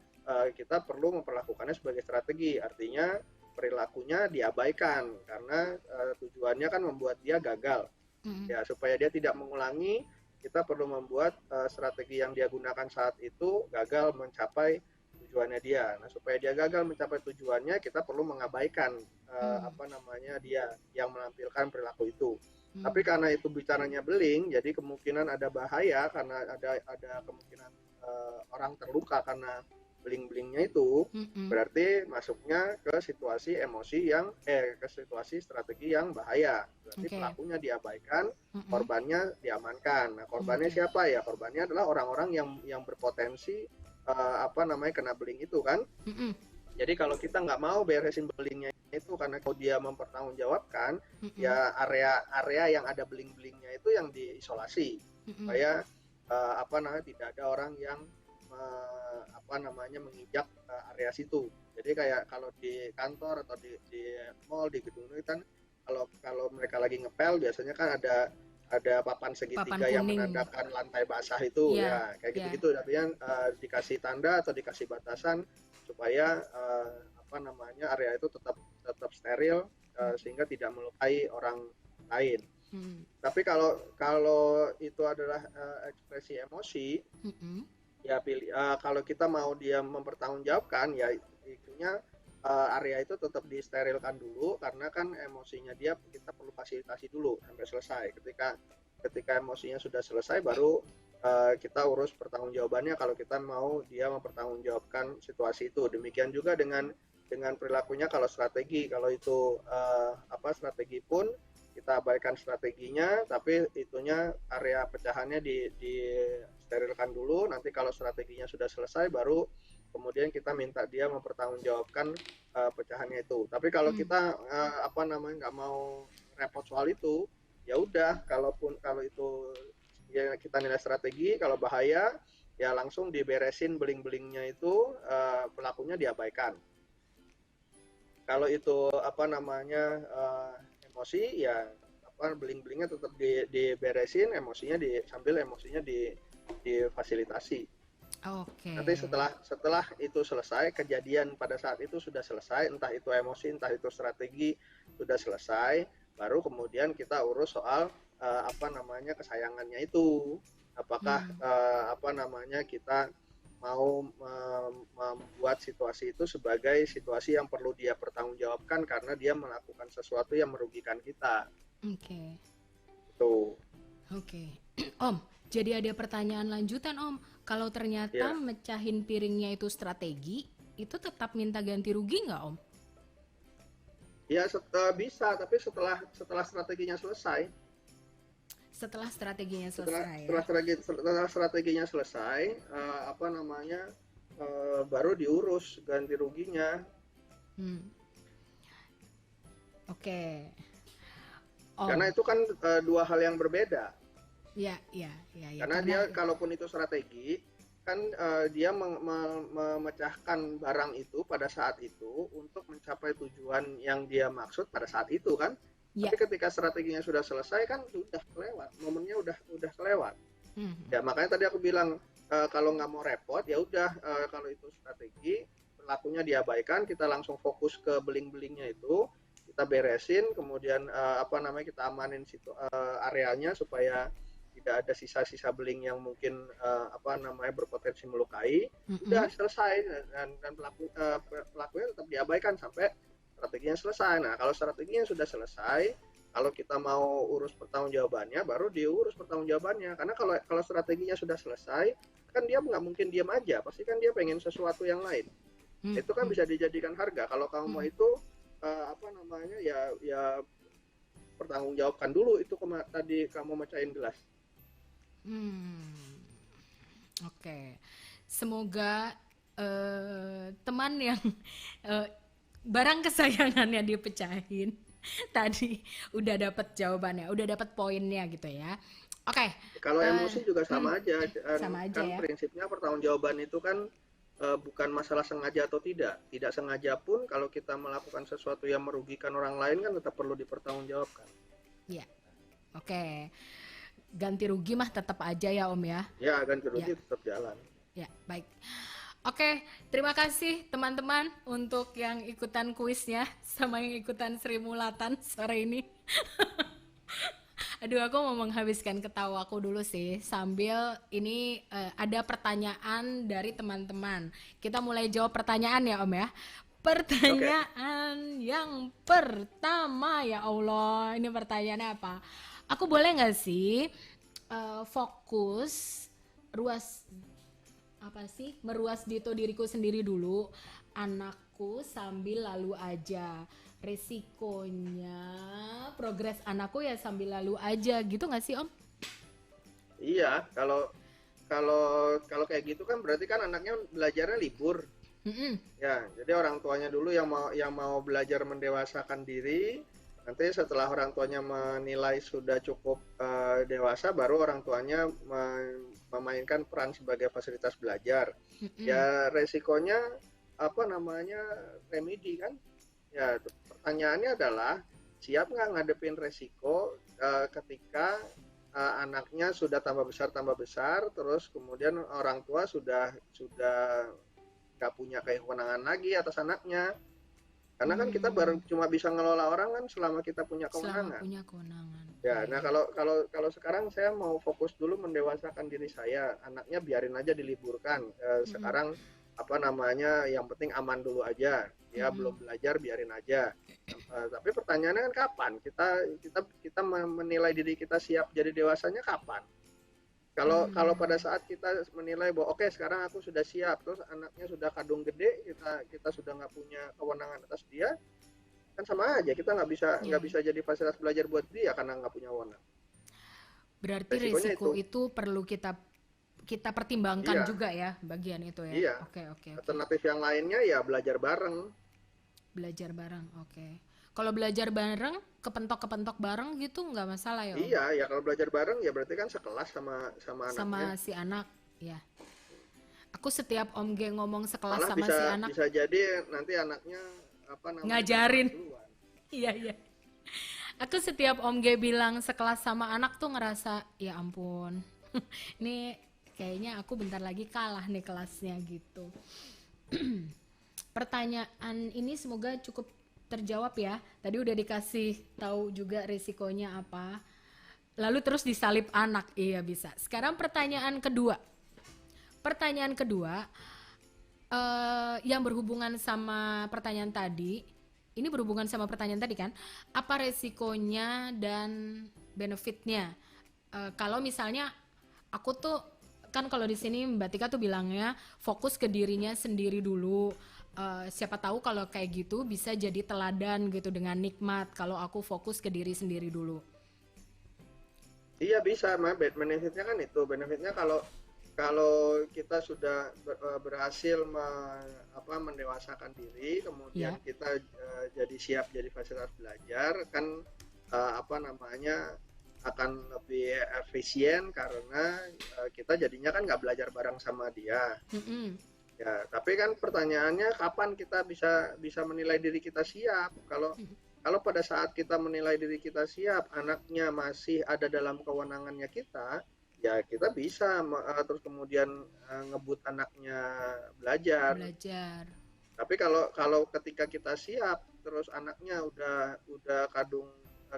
kita perlu memperlakukannya sebagai strategi. Artinya perilakunya diabaikan karena tujuannya kan membuat dia gagal. Ya, supaya dia tidak mengulangi, kita perlu membuat strategi yang dia gunakan saat itu gagal mencapai tujuannya dia. Nah, supaya dia gagal mencapai tujuannya, kita perlu mengabaikan apa namanya dia yang menampilkan perilaku itu. Tapi karena itu bicaranya beling, jadi kemungkinan ada bahaya karena ada kemungkinan orang terluka karena beling-belingnya itu, berarti masuknya ke situasi emosi yang ke situasi strategi yang bahaya. Berarti pelakunya diabaikan, korbannya diamankan. Nah, korbannya siapa ya? Korbannya adalah orang-orang yang berpotensi apa namanya kena beling itu kan. Jadi kalau kita nggak mau beresin belingnya itu karena kalau dia mempertanggungjawabkan, ya area yang ada beling-belingnya itu yang diisolasi supaya apa namanya tidak ada orang yang apa namanya menginjak area situ. Jadi kayak kalau di kantor atau di mall, di gedung itu kan kalau mereka lagi ngepel biasanya kan ada papan segitiga yang menandakan lantai basah itu ya kayak gitu-gitu. Tapi yang dikasih tanda atau dikasih batasan supaya apa namanya area itu tetap steril sehingga tidak melukai orang lain. Tapi kalau itu adalah ekspresi emosi, ya kalau kita mau dia mempertanggungjawabkan ya itunya area itu tetap disterilkan dulu karena kan emosinya dia kita perlu fasilitasi dulu sampai selesai. Ketika emosinya sudah selesai baru kita urus pertanggungjawabannya kalau kita mau dia mempertanggungjawabkan situasi itu. Demikian juga dengan perilakunya kalau strategi, kalau itu apa strategi pun kita abaikan strateginya, tapi itunya area pecahannya di sterilkan dulu. Nanti kalau strateginya sudah selesai, baru kemudian kita minta dia mempertanggungjawabkan pecahannya itu. Tapi kalau kita apa namanya nggak mau repot soal itu, ya udah. Kalau itu ya kita nilai strategi, kalau bahaya ya langsung diberesin beling-belingnya itu, pelakunya diabaikan. Kalau itu apa namanya emosi ya apa beling-belingnya tetap diberesin, emosinya sambil emosinya difasilitasi. Nanti setelah itu selesai, kejadian pada saat itu sudah selesai, entah itu emosi, entah itu strategi sudah selesai, baru kemudian kita urus soal apa namanya kesayangannya itu. Apakah apa namanya kita mau membuat situasi itu sebagai situasi yang perlu dia pertanggungjawabkan karena dia melakukan sesuatu yang merugikan kita. Tuh. Om, jadi ada pertanyaan lanjutan Om. Kalau ternyata mecahin piringnya itu strategi, itu tetap minta ganti rugi nggak Om? Ya bisa, tapi setelah strateginya selesai. Setelah strateginya selesai, apa namanya baru diurus ganti ruginya. Karena itu kan dua hal yang berbeda. Ya. Karena dia kalaupun itu strategi, kan dia memecahkan barang itu pada saat itu untuk mencapai tujuan yang dia maksud pada saat itu kan. Tapi ketika strateginya sudah selesai kan sudah kelewat, momennya udah kelewat. Ya makanya tadi aku bilang kalau nggak mau repot ya udah kalau itu strategi pelakunya diabaikan, kita langsung fokus ke beling-belingnya itu, kita beresin, kemudian apa namanya kita amanin situ areanya supaya tidak ada sisa-sisa beling yang mungkin berpotensi melukai, Mm-mm. udah selesai, dan pelakunya tetap diabaikan sampai strateginya selesai. Nah, kalau strateginya sudah selesai, kalau kita mau urus pertanggungjawabannya, baru diurus pertanggungjawabannya. Karena kalau strateginya sudah selesai, kan dia nggak mungkin diam aja, pasti kan dia pengen sesuatu yang lain. Itu kan Mm-mm. bisa dijadikan harga. Kalau kamu mau Mm-mm. itu ya pertanggungjawabkan dulu itu tadi kamu mecahin gelas. Hmm. Oke, semoga teman yang eh, barang kesayangannya dipecahin tadi udah dapat jawabannya, udah dapat poinnya gitu ya. Oke, Kalau eh, emosi juga hmm, sama aja, sama aja kan ya. prinsipnya pertanggungjawaban itu kan bukan masalah sengaja atau tidak. Tidak sengaja pun kalau kita melakukan sesuatu yang merugikan orang lain kan tetap perlu dipertanggungjawabkan. Ya, oke. Ganti rugi mah tetap aja ya Om ya. Ya, ganti Ya, rugi tetap jalan. ya, baik. Oke, terima kasih teman-teman untuk yang ikutan kuisnya sama yang ikutan Sri Mulatan sore ini. Aduh, aku mau menghabiskan ketawaku dulu sih sambil ini ada pertanyaan dari teman-teman. Kita mulai jawab pertanyaan ya Om ya. Oke. Pertanyaan yang pertama ya Allah, ini pertanyaannya apa? Aku boleh nggak sih fokus ruas apa sih meruas dito diriku sendiri dulu, anakku sambil lalu aja, resikonya progres anakku ya sambil lalu aja gitu nggak sih Om? Iya, kalau kalau kalau kayak gitu kan berarti kan anaknya belajarnya libur. Mm-mm. Ya, jadi orang tuanya dulu yang mau belajar mendewasakan diri. Nanti setelah orang tuanya menilai sudah cukup dewasa, baru orang tuanya memainkan peran sebagai fasilitas belajar. Mm-mm. Ya, resikonya remedi kan? Ya, pertanyaannya adalah siap nggak ngadepin resiko ketika anaknya sudah tambah besar, terus kemudian orang tua sudah nggak punya kewenangan lagi atas anaknya, karena kan kita baru Hmm, cuma bisa ngelola orang kan selama kita punya selama kewenangan. punya kewenangan. Ya, nah Baik. kalau sekarang saya mau fokus dulu mendewasakan diri saya, anaknya biarin aja diliburkan. Mm-mm. Sekarang yang penting aman dulu aja, ya belum Mm-mm. belajar biarin aja. Tapi pertanyaannya kan kapan kita kita kita menilai diri kita siap jadi dewasanya kapan? Kalau kalau pada Hmm. saat kita menilai bahwa oke, sekarang aku sudah siap, terus anaknya sudah kadung gede, kita sudah nggak punya kewenangan atas dia, kan sama aja kita Ya, nggak ya. bisa jadi fasilitas belajar buat dia karena nggak punya wewenang. Berarti Resikonya resiko itu. itu perlu kita kita pertimbangkan Iya, juga ya bagian itu ya. iya. Oke, oke, oke. Alternatif yang lainnya ya belajar bareng. Belajar bareng. Oke. Kalau belajar bareng, kepentok-kepentok bareng gitu nggak masalah ya, Om? Iya, ya kalau belajar bareng ya berarti kan sekelas sama sama anaknya. Sama si anak, ya. Aku setiap Om G ngomong sekelas Malah sama bisa si anak, bisa jadi nanti anaknya ngalah ngajarin. duluan. Iya, iya. Aku setiap Om G bilang sekelas sama anak tuh ngerasa, ya ampun. Ini kayaknya aku bentar lagi kalah nih kelasnya gitu. Pertanyaan ini semoga cukup terjawab ya. Tadi udah dikasih tahu juga risikonya apa. Lalu terus disalip anak, iya bisa. Sekarang pertanyaan kedua. Pertanyaan kedua, yang berhubungan sama pertanyaan tadi, ini berhubungan sama pertanyaan tadi kan, apa resikonya dan benefitnya? Kalau misalnya aku tuh kan kalau di sini Mbak Tika tuh bilangnya fokus ke dirinya sendiri dulu. Siapa tahu kalau kayak gitu bisa jadi teladan gitu dengan nikmat kalau aku fokus ke diri sendiri dulu. Iya bisa, benefitnya kan itu. Benefitnya kalau kalau kita sudah berhasil mendewasakan diri, kemudian Ya. kita jadi siap jadi fasilitas belajar, kan akan lebih efisien karena kita jadinya kan nggak belajar bareng sama dia. Mm-mm. Ya, tapi kan pertanyaannya kapan kita bisa bisa menilai diri kita siap? Kalau kalau pada saat kita menilai diri kita siap, anaknya masih ada dalam kewenangannya kita, ya kita bisa terus kemudian ngebut anaknya belajar. Belajar. Tapi kalau kalau ketika kita siap, terus anaknya udah kadung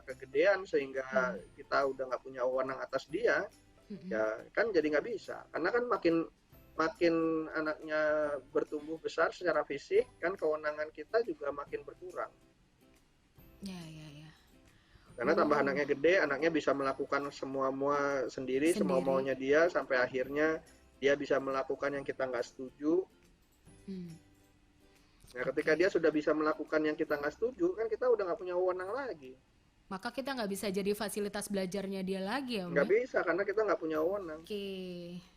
kegedean sehingga Hmm. kita udah nggak punya wewenang atas dia, Mm-mm. Ya kan jadi nggak bisa, karena kan makin makin anaknya bertumbuh besar secara fisik kan kewenangan kita juga makin berkurang. Ya, ya, ya. Karena tambah Oh, anaknya gede, anaknya bisa melakukan semua-mua sendiri, semau sendiri. maunya dia, sampai akhirnya dia bisa melakukan yang kita nggak setuju. Hmm, Nah, ketika oke. dia sudah bisa melakukan yang kita nggak setuju, kan kita udah nggak punya wewenang lagi. Maka kita nggak bisa jadi fasilitas belajarnya dia lagi ya, Om Nggak ya? bisa karena kita nggak punya wewenang. Oke.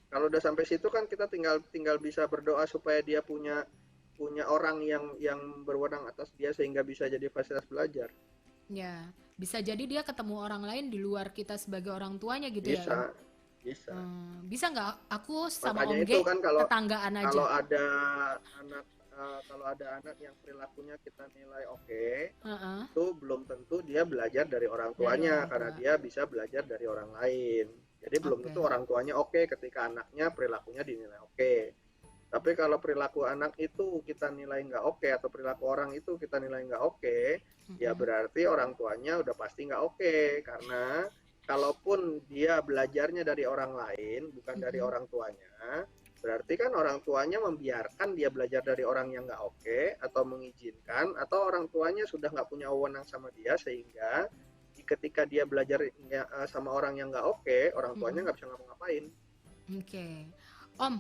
Kalau udah sampai situ kan kita tinggal tinggal bisa berdoa supaya dia punya punya orang yang berwenang atas dia sehingga bisa jadi fasilitas belajar. Ya, bisa jadi dia ketemu orang lain di luar kita sebagai orang tuanya gitu ya, Om? Bisa, bisa. Bisa nggak aku sama Makanya Om itu G kan kalau tetanggaan kalau aja? ada anak kalau ada anak yang perilakunya kita nilai oke, Heeh, itu belum tentu dia belajar dari orang dari tuanya orang karena tua. dia bisa belajar dari orang lain. Jadi belum tentu Oke. orang tuanya oke ketika anaknya perilakunya dinilai oke. Tapi kalau perilaku anak itu kita nilai nggak oke atau perilaku orang itu kita nilai nggak oke, ya Mm-mm, berarti orang tuanya udah pasti nggak oke. Karena kalaupun dia belajarnya dari orang lain, bukan dari mm-mm. orang tuanya, berarti kan orang tuanya membiarkan dia belajar dari orang yang nggak oke atau mengizinkan, atau orang tuanya sudah nggak punya wewenang sama dia sehingga ketika dia belajar sama orang yang nggak oke, orang tuanya Mm-mm. nggak bisa ngapa-ngapain. Oke. Om,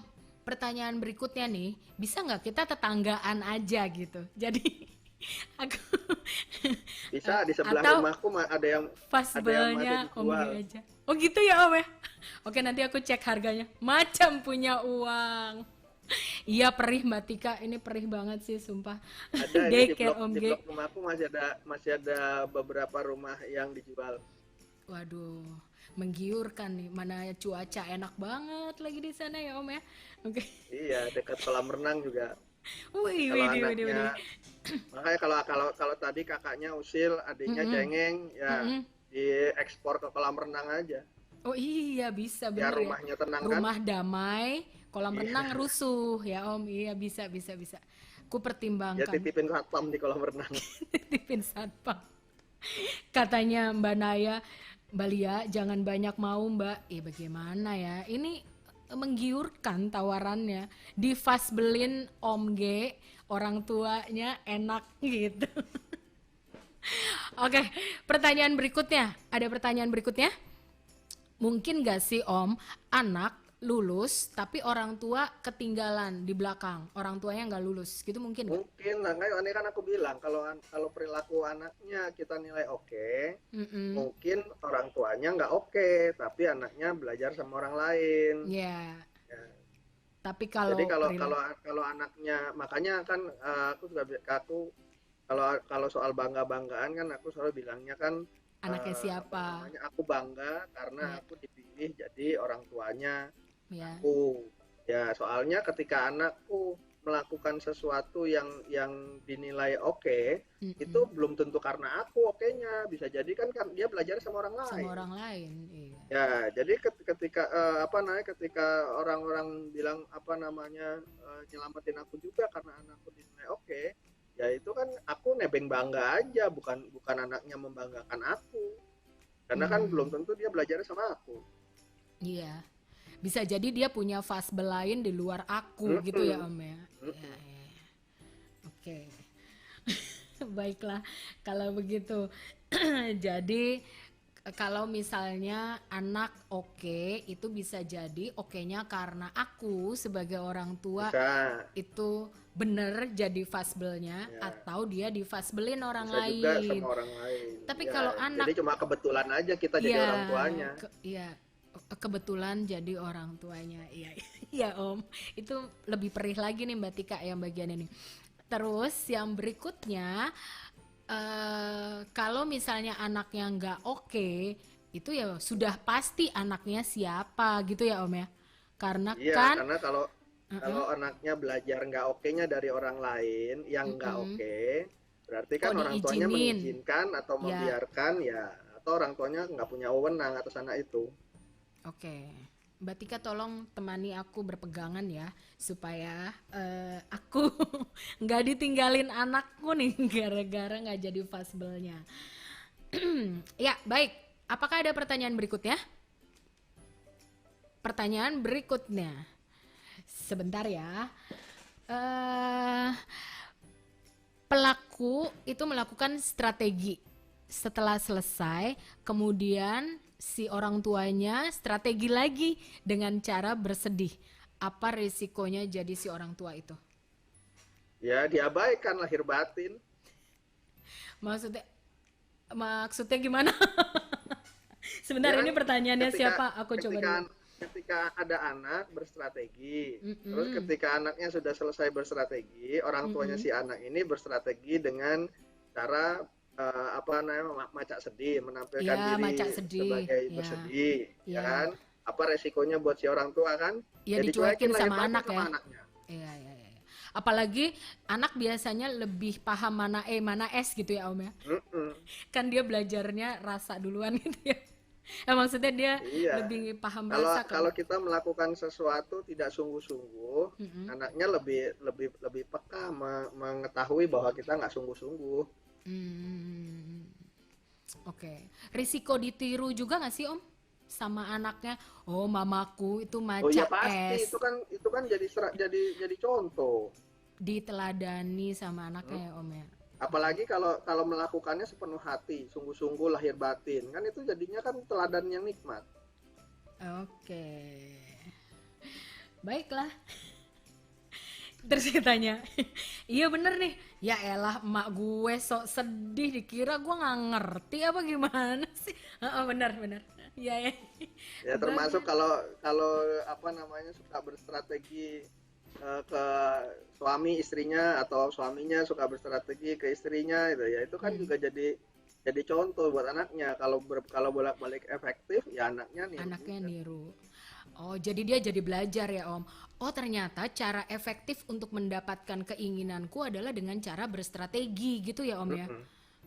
pertanyaan berikutnya nih, bisa nggak kita tetanggaan aja gitu? Jadi aku Bisa di sebelah atau rumahku ada yang ada fashionable-nya Om G dijual. aja. Oh gitu ya Om ya? Oke nanti aku cek harganya. Macam punya uang. Iya perih Mbak Tika, ini perih banget sih sumpah. Ada ini Daycare Om di G. blok rumahku masih ada beberapa rumah yang dijual. Waduh, menggiurkan nih. Mana cuaca enak banget lagi di sana ya Om ya. Oke. Iya, dekat kolam renang juga. Wih, Kalau widih, widih, widih. anaknya makanya kalau tadi kakaknya usil, adiknya Mm-mm, cengeng, ya mm-mm. diekspor ke kolam renang aja. Oh iya bisa Biar bener ya. rumahnya tenang kan? Rumah damai, kolam renang Iya, rusuh ya Om. Iya bisa bisa bisa. Ku dia pertimbangkan. titipin satpam di kolam renang. Titipin satpam. Katanya Mbak Naya, Mbak Lia jangan banyak mau Mbak. Bagaimana ya? Ini menggiurkan tawarannya. Di Fasbelin Om G, orang tuanya enak gitu. Oke, pertanyaan berikutnya. Ada pertanyaan berikutnya? Mungkin gak sih Om, anak lulus tapi orang tua ketinggalan di belakang, orang tuanya nggak lulus, gitu mungkin nggak? Mungkin lah, ini kan aku bilang kalau perilaku anaknya kita nilai oke, Mm-mm. mungkin orang tuanya nggak oke, tapi anaknya belajar sama orang lain. Ya, Ya. tapi Jadi kalau kalau perilaku kalau kalau anaknya, makanya kan aku kalau kalau soal bangga-banggaan kan aku selalu bilangnya kan anaknya apa siapa, namanya, aku bangga karena ya, aku dipilih jadi orang tuanya ya, aku. Ya, soalnya ketika anakku melakukan sesuatu yang dinilai oke, itu mm-mm. belum tentu karena aku okenya, bisa jadi kan dia belajar sama orang Sama lain. orang lain, iya, Ya, jadi ketika apa namanya, ketika orang-orang bilang apa namanya, nyelamatin aku juga karena anakku dinilai oke, ya itu kan aku nebeng bangga aja, bukan bukan anaknya membanggakan aku. Karena kan belum hmm, tentu dia belajar sama aku. iya, bisa jadi dia punya fase lain di luar aku gitu ya Mm-mm, Om ya, ya, mm-mm. ya. Oke. Baiklah, kalau begitu. Jadi kalau misalnya anak oke, itu bisa jadi oke-nya karena aku sebagai orang tua Bisa, itu bener jadi fasbelnya ya. atau dia difasbelin orang Bisa juga sama lain. orang lain. Tapi Ya, kalau jadi anak cuma kebetulan aja kita jadi ya orang tuanya. ya kebetulan jadi orang tuanya. Iya, iya Om. Itu lebih perih lagi nih Mbak Tika yang bagian ini. Terus yang berikutnya kalau misalnya anaknya nggak oke, itu ya sudah pasti anaknya siapa gitu ya Om ya. Karena Iya, kan, karena kalau uh-uh, kalau anaknya belajar nggak oke-nya dari orang lain yang nggak mm-mm. oke, berarti kan Kok orang tuanya diizinin? mengizinkan atau Ya, membiarkan, ya, atau orang tuanya nggak punya wewenang atas anak itu. oke. Mbak Tika tolong temani aku berpegangan ya supaya aku nggak ditinggalin anakku nih gara-gara nggak jadi fasbelnya. Ya, baik. Apakah ada pertanyaan berikutnya? pertanyaan berikutnya. Sebentar ya. Eh, Pelaku itu melakukan strategi. Setelah selesai, kemudian si orang tuanya strategi lagi dengan cara bersedih. Apa risikonya jadi si orang tua itu? Ya diabaikan lahir batin. Maksudnya maksudnya gimana? Sebentar, Ya ini kan pertanyaannya ketika siapa? Aku coba ketika dulu. ketika ada anak berstrategi, terus Mm-mm, ketika anaknya sudah selesai berstrategi, orang tuanya mm-mm. si anak ini berstrategi dengan cara apa namanya macak sedih, menampilkan Ya, macak diri sedih. sebagai Ya, bersedih, ya ya. kan? Apa resikonya buat si orang tua kan? Ya Ya dicuekin dicuekin lahir sama batin anak ya. sama anaknya. Iya, iya, iya. Iya. Apalagi anak biasanya lebih paham mana E, mana S gitu ya Om ya. Mm-mm. Kan dia belajarnya rasa duluan gitu ya. Maksudnya dia Iya. lebih paham Kalau rasa kalau kalau kita melakukan sesuatu tidak sungguh-sungguh, mm-mm. anaknya lebih lebih lebih peka mengetahui bahwa kita nggak sungguh-sungguh. Hmm, oke. Risiko ditiru juga nggak sih Om? Sama anaknya, oh mamaku itu Oh iya macak pasti es, itu kan jadi jadi contoh. diteladani sama anaknya Hmm? ya Om ya. Oke. Apalagi kalau kalau melakukannya sepenuh hati, sungguh-sungguh lahir batin, kan itu jadinya kan teladan yang nikmat. Oke. Baiklah. Terus dia tanya, iya bener nih. Ya elah emak gue sok sedih dikira gue nggak ngerti apa gimana sih. Heeh, bener bener. Iya ya. Ya termasuk Bagus. kalau kalau apa namanya suka berstrategi ke suami istrinya atau suaminya suka berstrategi ke istrinya itu ya itu kan Hmm, juga jadi contoh buat anaknya kalau bolak-balik efektif ya anaknya niru anaknya juga. niru. Oh, jadi dia jadi belajar ya Om. Oh, ternyata cara efektif untuk mendapatkan keinginanku adalah dengan cara berstrategi gitu ya Om ya.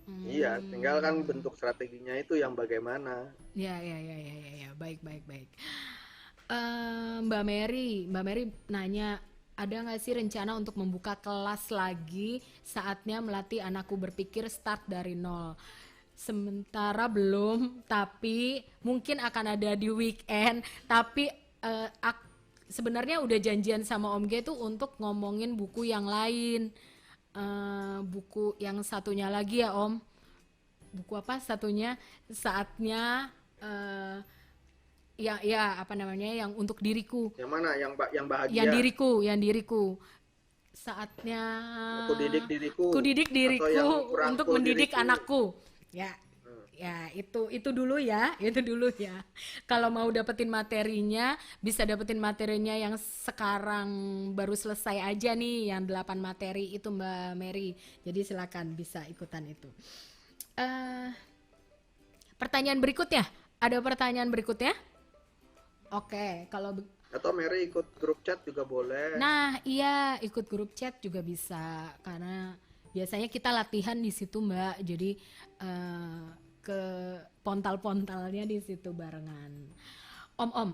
Mm-mm. Iya, tinggal kan Hmm. bentuk strateginya itu yang bagaimana. Ya, ya, ya, ya, ya, ya. Baik, baik, baik. Mbak Mary nanya, ada nggak sih rencana untuk membuka kelas lagi? Saatnya melatih anakku berpikir start dari nol. Sementara belum, tapi mungkin akan ada di weekend. Tapi sebenarnya udah janjian sama Om G tuh untuk ngomongin buku yang lain. Buku yang satunya lagi ya Om. Buku apa satunya? Saatnya eh, ya ya apa namanya yang untuk diriku, Yang mana? Yang yang bahagia. diriku, yang diriku. Saatnya Aku didik diriku ku didik atau yang diriku untuk kurangku mendidik diriku. anakku. Ya, Hmm. ya itu dulu ya, itu dulu ya. Kalau mau dapetin materinya, bisa dapetin materinya yang sekarang baru selesai aja nih, yang 8 materi itu Mbak Mary. Jadi silakan bisa ikutan itu. eh Pertanyaan berikutnya, ada pertanyaan berikutnya? Oke, kalau Atau Mary ikut grup chat juga boleh. nah, iya ikut grup chat juga bisa karena biasanya kita latihan di situ Mbak. Jadi eh, ke pontal-pontalnya di situ barengan. Om,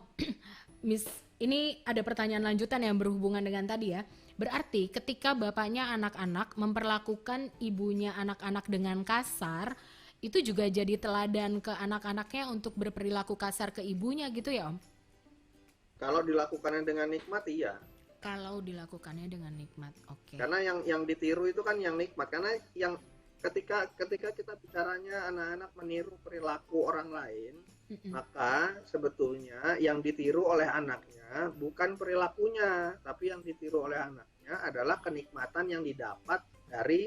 Miss, ini ada pertanyaan lanjutan yang berhubungan dengan tadi ya. Berarti ketika bapaknya anak-anak memperlakukan ibunya anak-anak dengan kasar, itu juga jadi teladan ke anak-anaknya untuk berperilaku kasar ke ibunya gitu ya Om? Kalau dilakukannya dengan nikmat iya. Kalau dilakukannya dengan nikmat, oke. Karena yang ditiru itu kan yang nikmat. Karena yang ketika kita bicaranya anak-anak meniru perilaku orang lain, Mm-mm. maka sebetulnya yang ditiru oleh anaknya bukan perilakunya, tapi yang ditiru oleh anaknya adalah kenikmatan yang didapat dari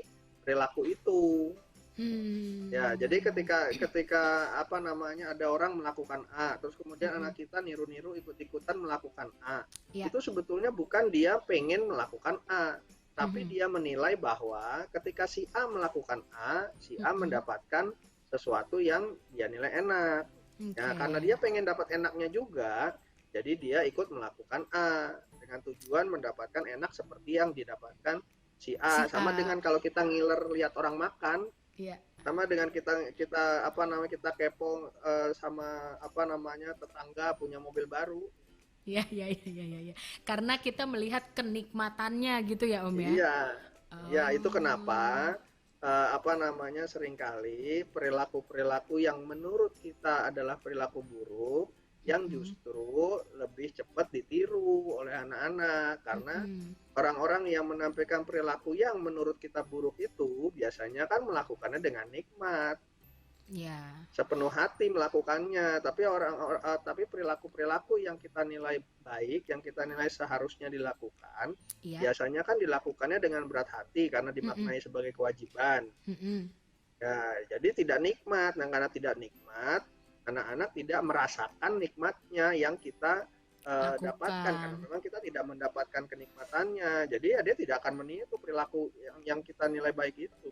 perilaku itu. Ya, jadi Hmm, ketika apa namanya ada orang melakukan A, terus kemudian mm-mm. anak kita niru-niru ikut-ikutan melakukan A. Ya, Itu sebetulnya bukan dia pengen melakukan A, tapi mhm, dia menilai bahwa ketika si A melakukan A, si A mhm. mendapatkan sesuatu yang dia nilai enak. Ya, Oke, karena dia pengen dapat enaknya juga, jadi dia ikut melakukan A dengan tujuan mendapatkan enak seperti yang didapatkan si A. si Sama A, dengan kalau kita ngiler lihat orang makan, ya, sama dengan kita kita apa namanya kita kepo sama apa namanya tetangga punya mobil baru. ya, ya, ya, ya, ya, ya. Karena kita melihat kenikmatannya gitu ya Om ya. Iya, ya itu kenapa Oh, apa namanya seringkali perilaku-perilaku yang menurut kita adalah perilaku buruk yang justru lebih cepat ditiru oleh anak-anak karena Mm-mm. orang-orang yang menampilkan perilaku yang menurut kita buruk itu biasanya kan melakukannya dengan nikmat, Ya, sepenuh hati melakukannya, tapi perilaku-perilaku yang kita nilai baik, yang kita nilai seharusnya dilakukan, iya. biasanya kan dilakukannya dengan berat hati karena Mm-mm. dimaknai sebagai kewajiban. Mm-mm. Ya, jadi tidak nikmat. Dan karena tidak nikmat, anak-anak tidak merasakan nikmatnya yang kita dapatkan Lakukan. karena memang kita tidak mendapatkan kenikmatannya. Jadi ya dia tidak akan meniru perilaku yang kita nilai baik itu.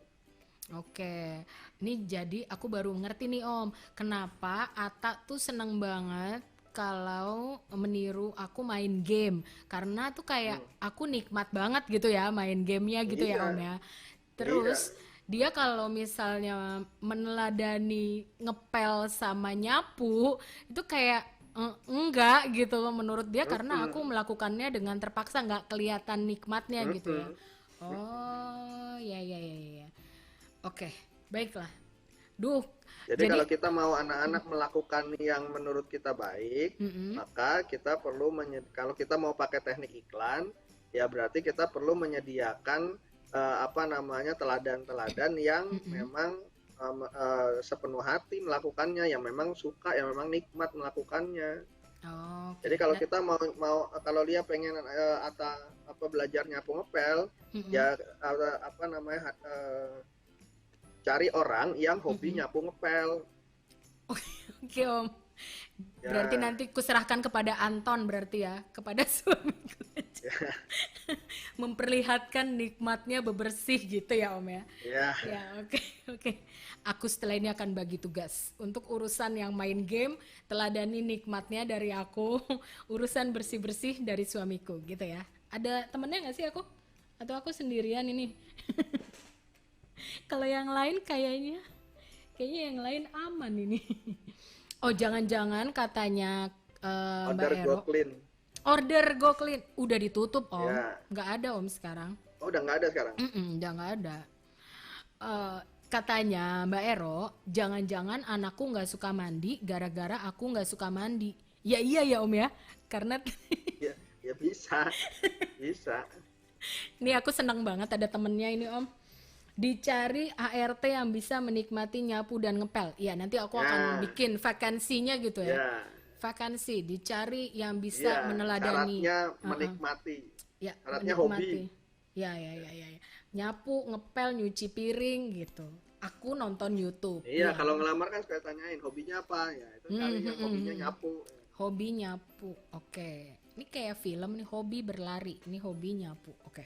Oke, ini jadi aku baru ngerti nih Om, kenapa Ata tuh seneng banget kalau meniru aku main game. Karena tuh kayak Hmm. aku nikmat banget gitu ya main gamenya gitu ya Om Iya, ya. iya. Terus dia kalau misalnya meneladani ngepel sama nyapu, itu kayak enggak gitu menurut dia karena aku Mm-mm. melakukannya dengan terpaksa nggak kelihatan nikmatnya gitu ya. Mm-mm. Oh, ya ya ya ya. Ya. Oke, baiklah. Duh, Jadi jadi kalau kita mau anak-anak melakukan yang menurut kita baik, mm-mm, maka kita perlu kalau kita mau pakai teknik iklan, ya berarti kita perlu menyediakan apa namanya teladan-teladan yang mm-mm. memang sepenuh hati melakukannya, yang memang suka, yang memang nikmat melakukannya. Jadi Oke. kalau Nah, kita mau kalau dia pengen apa belajar nyapu ngepel, mm-mm, ya apa namanya cari orang yang hobi mm-mm. nyapu ngepel. Oke, Om. Berarti Ya, nanti kuserahkan kepada Anton berarti ya, kepada suamiku aja. ya, Memperlihatkan nikmatnya bebersih gitu ya, Om ya. ya, Ya, oke, oke. Aku setelah ini akan bagi tugas untuk urusan yang main game, teladani nikmatnya dari aku, urusan bersih-bersih dari suamiku gitu ya. Ada temennya nggak sih aku? Atau aku sendirian ini? Kalau yang lain kayaknya yang lain aman ini. Oh, jangan-jangan katanya Mbak order go Ero, clean. order go clean udah ditutup Om, Ya, nggak ada Om sekarang. oh udah nggak ada sekarang. Udah nggak ada. Eh, Katanya Mbak Ero, jangan-jangan anakku nggak suka mandi gara-gara aku nggak suka mandi. Ya iya ya Om ya, karena Ya, ya bisa, bisa. ini aku senang banget ada temennya ini Om. Dicari ART yang bisa menikmati nyapu dan ngepel. Iya, nanti aku akan Nah, bikin vakansinya gitu ya. ya, Vakansi, dicari yang bisa iya. meneladani. Syaratnya Heeh. menikmati. Ya, Syaratnya menikmati. hobi. Ya, ya, ya, ya, ya. Nyapu, ngepel, nyuci piring gitu. Aku nonton YouTube. Iya, Ya. kalau ngelamar kan suka tanyain hobinya apa. Ya, itu Hmm, cari hmm, yang hmm, hobinya hmm. nyapu. Hobi nyapu. Oke. Ini kayak film nih, hobi berlari. Ini hobi nyapu. Oke.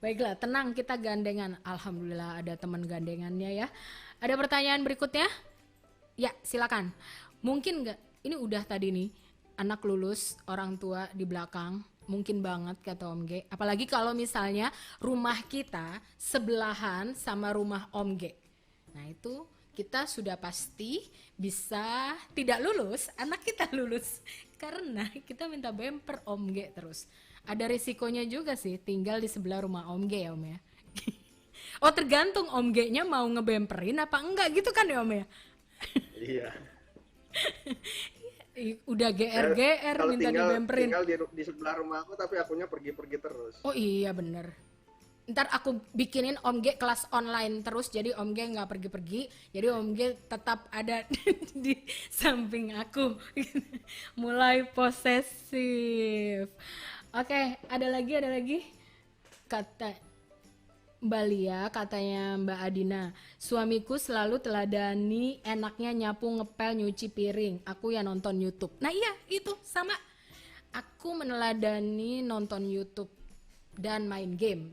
Baiklah, tenang kita gandengan. Alhamdulillah ada teman gandengannya ya. Ada pertanyaan berikutnya? Ya, silakan. Mungkin nggak? Ini udah tadi nih, anak lulus, orang tua di belakang. Mungkin banget kata Om G. Apalagi kalau misalnya rumah kita sebelahan sama rumah Om G. Nah itu kita sudah pasti bisa tidak lulus, anak kita lulus. Karena kita minta bemper Om G terus. Ada risikonya juga sih tinggal di sebelah rumah Om G ya Om ya. Oh tergantung Om G-nya mau ngebemperin apa enggak gitu kan ya Om ya. Iya. Udah Saya GR-GR kalau minta tinggal dibemperin. tinggal di sebelah rumah aku, tapi akunya pergi-pergi terus. Oh iya bener. Ntar aku bikinin Om G kelas online terus, jadi Om G nggak pergi-pergi, jadi Om G tetap ada di samping aku. Mulai posesif. Oke, ada lagi. Kata Mbak Lia, katanya Mbak Adina, suamiku selalu teladani enaknya nyapu, ngepel, nyuci piring. Aku ya nonton YouTube. Nah iya, itu sama. Aku meneladani nonton YouTube dan main game.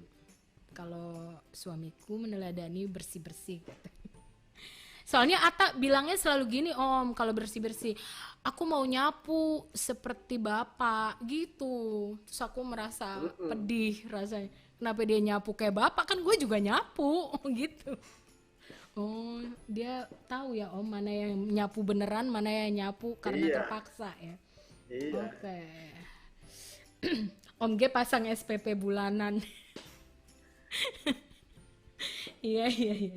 Kalau suamiku meneladani bersih-bersih. Soalnya Ata bilangnya selalu gini Om, kalau bersih-bersih, aku mau nyapu seperti bapak gitu. Terus aku merasa Mm-mm. pedih rasanya. Kenapa dia nyapu kayak bapak, kan gue juga nyapu gitu. Oh, dia tahu ya Om mana yang nyapu beneran, mana yang nyapu karena Iya, terpaksa ya. iya. Oke. Om G pasang SPP bulanan. Iya, iya, iya.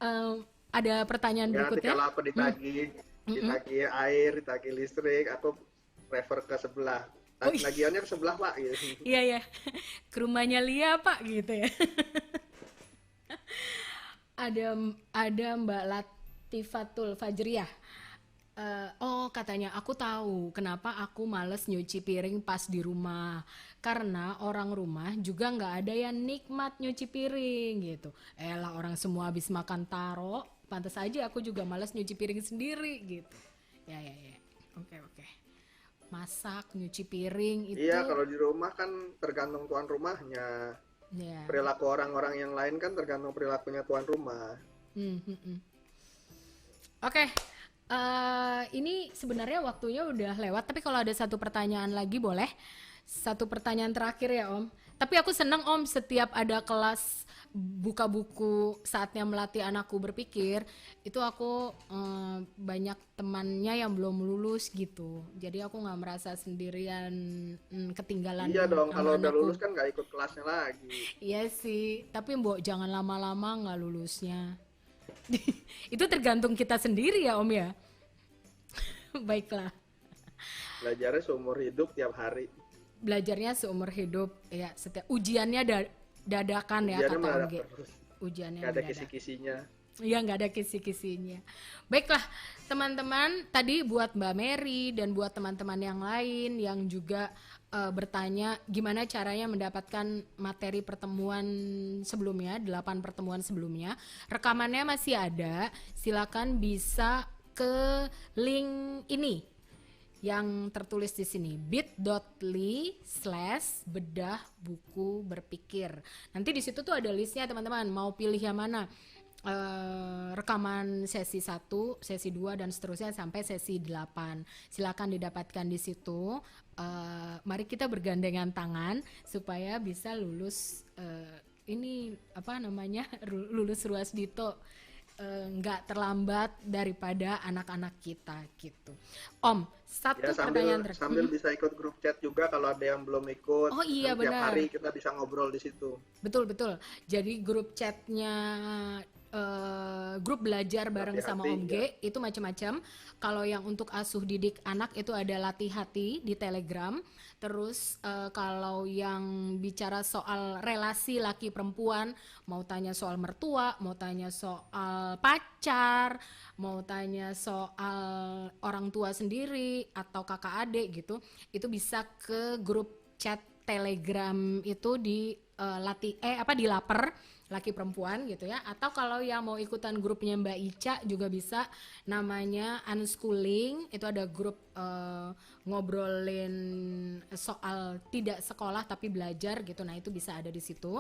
Em, ada pertanyaan Ya nanti berikutnya? kalau apa ditagih. Mm-mm. ditagih air, ditagih listrik, aku prefer ke sebelah. Oh iya, Tagihannya ke sebelah Pak gitu. iya ya, ke rumahnya Lia Pak gitu ya. Ada Mbak Latifatul Fajriyah. Oh katanya aku tahu kenapa aku males nyuci piring pas di rumah, karena orang rumah juga nggak ada yang nikmat nyuci piring gitu. Elah, orang semua habis makan taro, pantas aja aku juga males nyuci piring sendiri gitu. Ya ya ya, oke oke. Masak nyuci piring Iya, itu kalau di rumah kan tergantung tuan rumahnya. ya. Perilaku orang-orang yang lain kan tergantung perilakunya tuan rumah. Hmm, hmm, hmm. Oke, ini sebenarnya waktunya udah lewat, tapi kalau ada satu pertanyaan lagi boleh? Satu pertanyaan terakhir ya Om. Tapi aku seneng Om, setiap ada kelas buka buku saatnya melatih anakku berpikir, itu aku banyak temannya yang belum lulus gitu. Jadi aku nggak merasa sendirian, Iya ketinggalan dong, kalau sama udah anakku. lulus kan nggak ikut kelasnya lagi. Iya sih, tapi Mbok jangan lama-lama nggak lulusnya. Itu tergantung kita sendiri ya Om ya. Baiklah, Belajarnya seumur hidup tiap hari. belajarnya seumur hidup ya, setiap ujiannya dadakan ya Ujiannya kata Om mendadak G. terus. Ujiannya Nggak ada mendadak. kisi-kisinya. Iya, nggak ada kisi-kisinya. Baiklah, teman-teman, tadi buat Mbak Mary dan buat teman-teman yang lain yang juga bertanya gimana caranya mendapatkan materi pertemuan sebelumnya, 8 pertemuan sebelumnya. Rekamannya masih ada, silakan bisa ke link ini yang tertulis di sini, bit.ly/bedah buku berpikir. Nanti di situ tuh ada listnya teman-teman, mau pilih yang mana. Rekaman sesi 1, sesi 2 dan seterusnya sampai sesi 8. Silakan didapatkan di situ. Mari kita bergandengan tangan supaya bisa lulus ini apa namanya? Lulus Ruas Dito nggak terlambat daripada anak-anak kita gitu. Om, Ya satu sambil pertanyaan sambil bisa ikut grup chat juga kalau ada yang belum ikut. Oh Kan iya tiap benar. hari kita bisa ngobrol di situ. Betul betul. Jadi grup chatnya grup belajar bareng sama Hati-hati Om ya. G itu macam-macam. Kalau yang untuk asuh didik anak itu ada latih hati di Telegram. Terus kalau yang bicara soal relasi laki perempuan, mau tanya soal mertua, mau tanya soal pacar, mau tanya soal orang tua sendiri atau kakak adik gitu, itu bisa ke grup chat Telegram itu di di Laper laki perempuan gitu ya, atau kalau yang mau ikutan grupnya Mbak Ica juga bisa, namanya unschooling, itu ada grup ngobrolin soal tidak sekolah tapi belajar gitu, nah itu bisa ada di situ.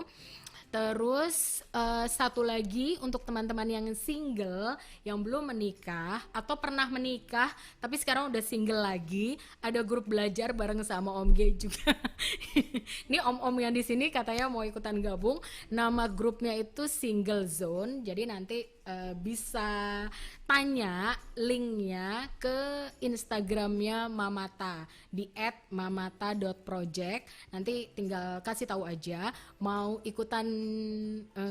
Terus satu lagi untuk teman-teman yang single, yang belum menikah atau pernah menikah tapi sekarang udah single lagi, ada grup belajar bareng sama Om G juga. Ini om-om yang di sini katanya mau ikutan gabung. Nama grupnya itu Single Zone. Jadi nanti bisa tanya linknya ke Instagramnya Mamata di @mamata.project. Nanti tinggal kasih tahu aja mau ikutan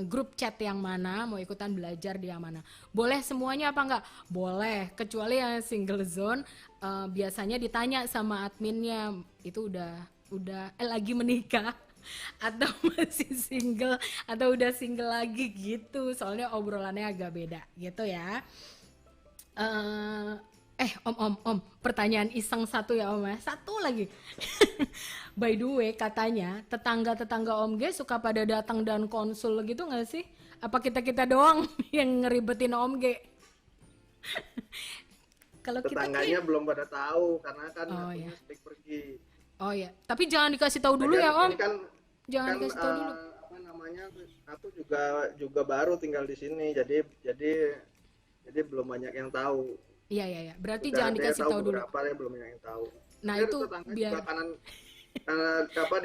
grup chat yang mana, mau ikutan belajar di yang mana. Boleh semuanya apa enggak? Boleh, kecuali yang Single Zone biasanya ditanya sama adminnya itu udah lagi menikah atau masih single atau udah single lagi gitu, soalnya obrolannya agak beda gitu ya. eh om, pertanyaan iseng satu ya om ya, satu lagi. By the way, katanya tetangga-tetangga Om G suka pada datang dan konsul gitu nggak sih? Apa kita doang yang ngeribetin Om G? Kalau kita Tetangganya sih, belum pada tahu karena kan oh ya, akunya sering pergi. oh ya, tapi jangan dikasih tahu dulu Lagian ya Om, ini kan jangan kan dikasih tahu dulu. apa namanya? Aku juga juga baru tinggal di sini, jadi belum banyak yang tahu. Iya iya iya. Berarti Udah jangan ada yang dikasih tahu tahu dulu. beberapa, yang belum banyak yang tahu. Nah Tapi itu tetangga biar juga kanan apa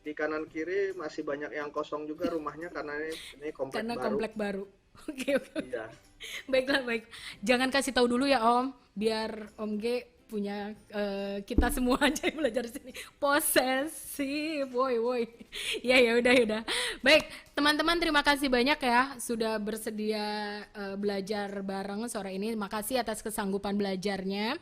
di kanan kiri masih banyak yang kosong juga rumahnya karena ini komplek karena baru. komplek baru. Oke oke. Iya. Baiklah baik. Jangan kasih tahu dulu ya Om, biar Om G punya kita semua aja yang belajar di sini posesif, woi. Ya udah. Baik, teman-teman terima kasih banyak ya sudah bersedia belajar bareng sore ini. Makasih atas kesanggupan belajarnya.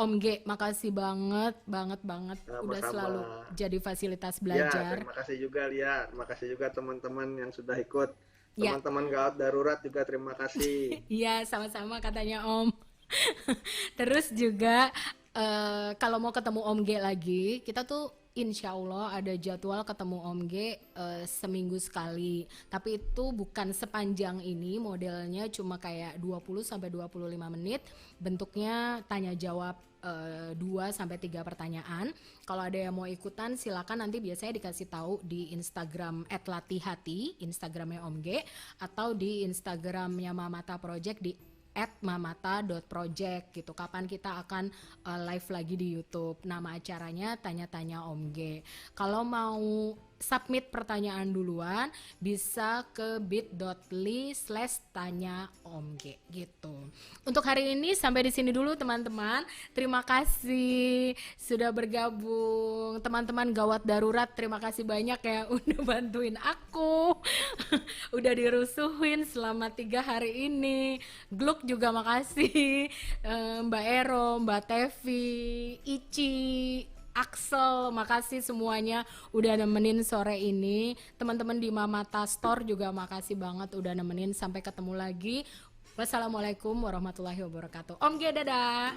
Om G, makasih banget udah Sama-sama. selalu jadi fasilitas Ya, belajar. terima kasih juga Lia. Terima kasih juga teman-teman yang sudah ikut. Ya, Teman-teman gawat darurat juga terima kasih. iya sama-sama katanya Om. Terus juga kalau mau ketemu Om G lagi, kita tuh insya Allah ada jadwal ketemu Om G seminggu sekali. Tapi itu bukan sepanjang ini, modelnya cuma kayak 20 sampai 25 menit. Bentuknya tanya jawab 2 sampai 3 pertanyaan. Kalau ada yang mau ikutan silakan, nanti biasanya dikasih tahu di Instagram @latihati, Instagramnya Om G, atau di Instagramnya Mamata Project di @mamata.project gitu. Kapan kita akan live lagi di YouTube. Nama acaranya Tanya-Tanya Om G. Kalau mau submit pertanyaan duluan bisa ke bit.ly/tanya Om G gitu. Untuk hari ini sampai di sini dulu teman-teman. Terima kasih sudah bergabung. Teman-teman gawat darurat, terima kasih banyak ya udah bantuin aku. Udah dirusuhin selama 3 hari ini. Gluk juga makasih. Mbak Ero, Mbak Tevi, Ici, Axel, makasih semuanya udah nemenin sore ini. Teman-teman di Mamata Store juga makasih banget udah nemenin. Sampai ketemu lagi. Wassalamualaikum warahmatullahi wabarakatuh. Om G, dadah.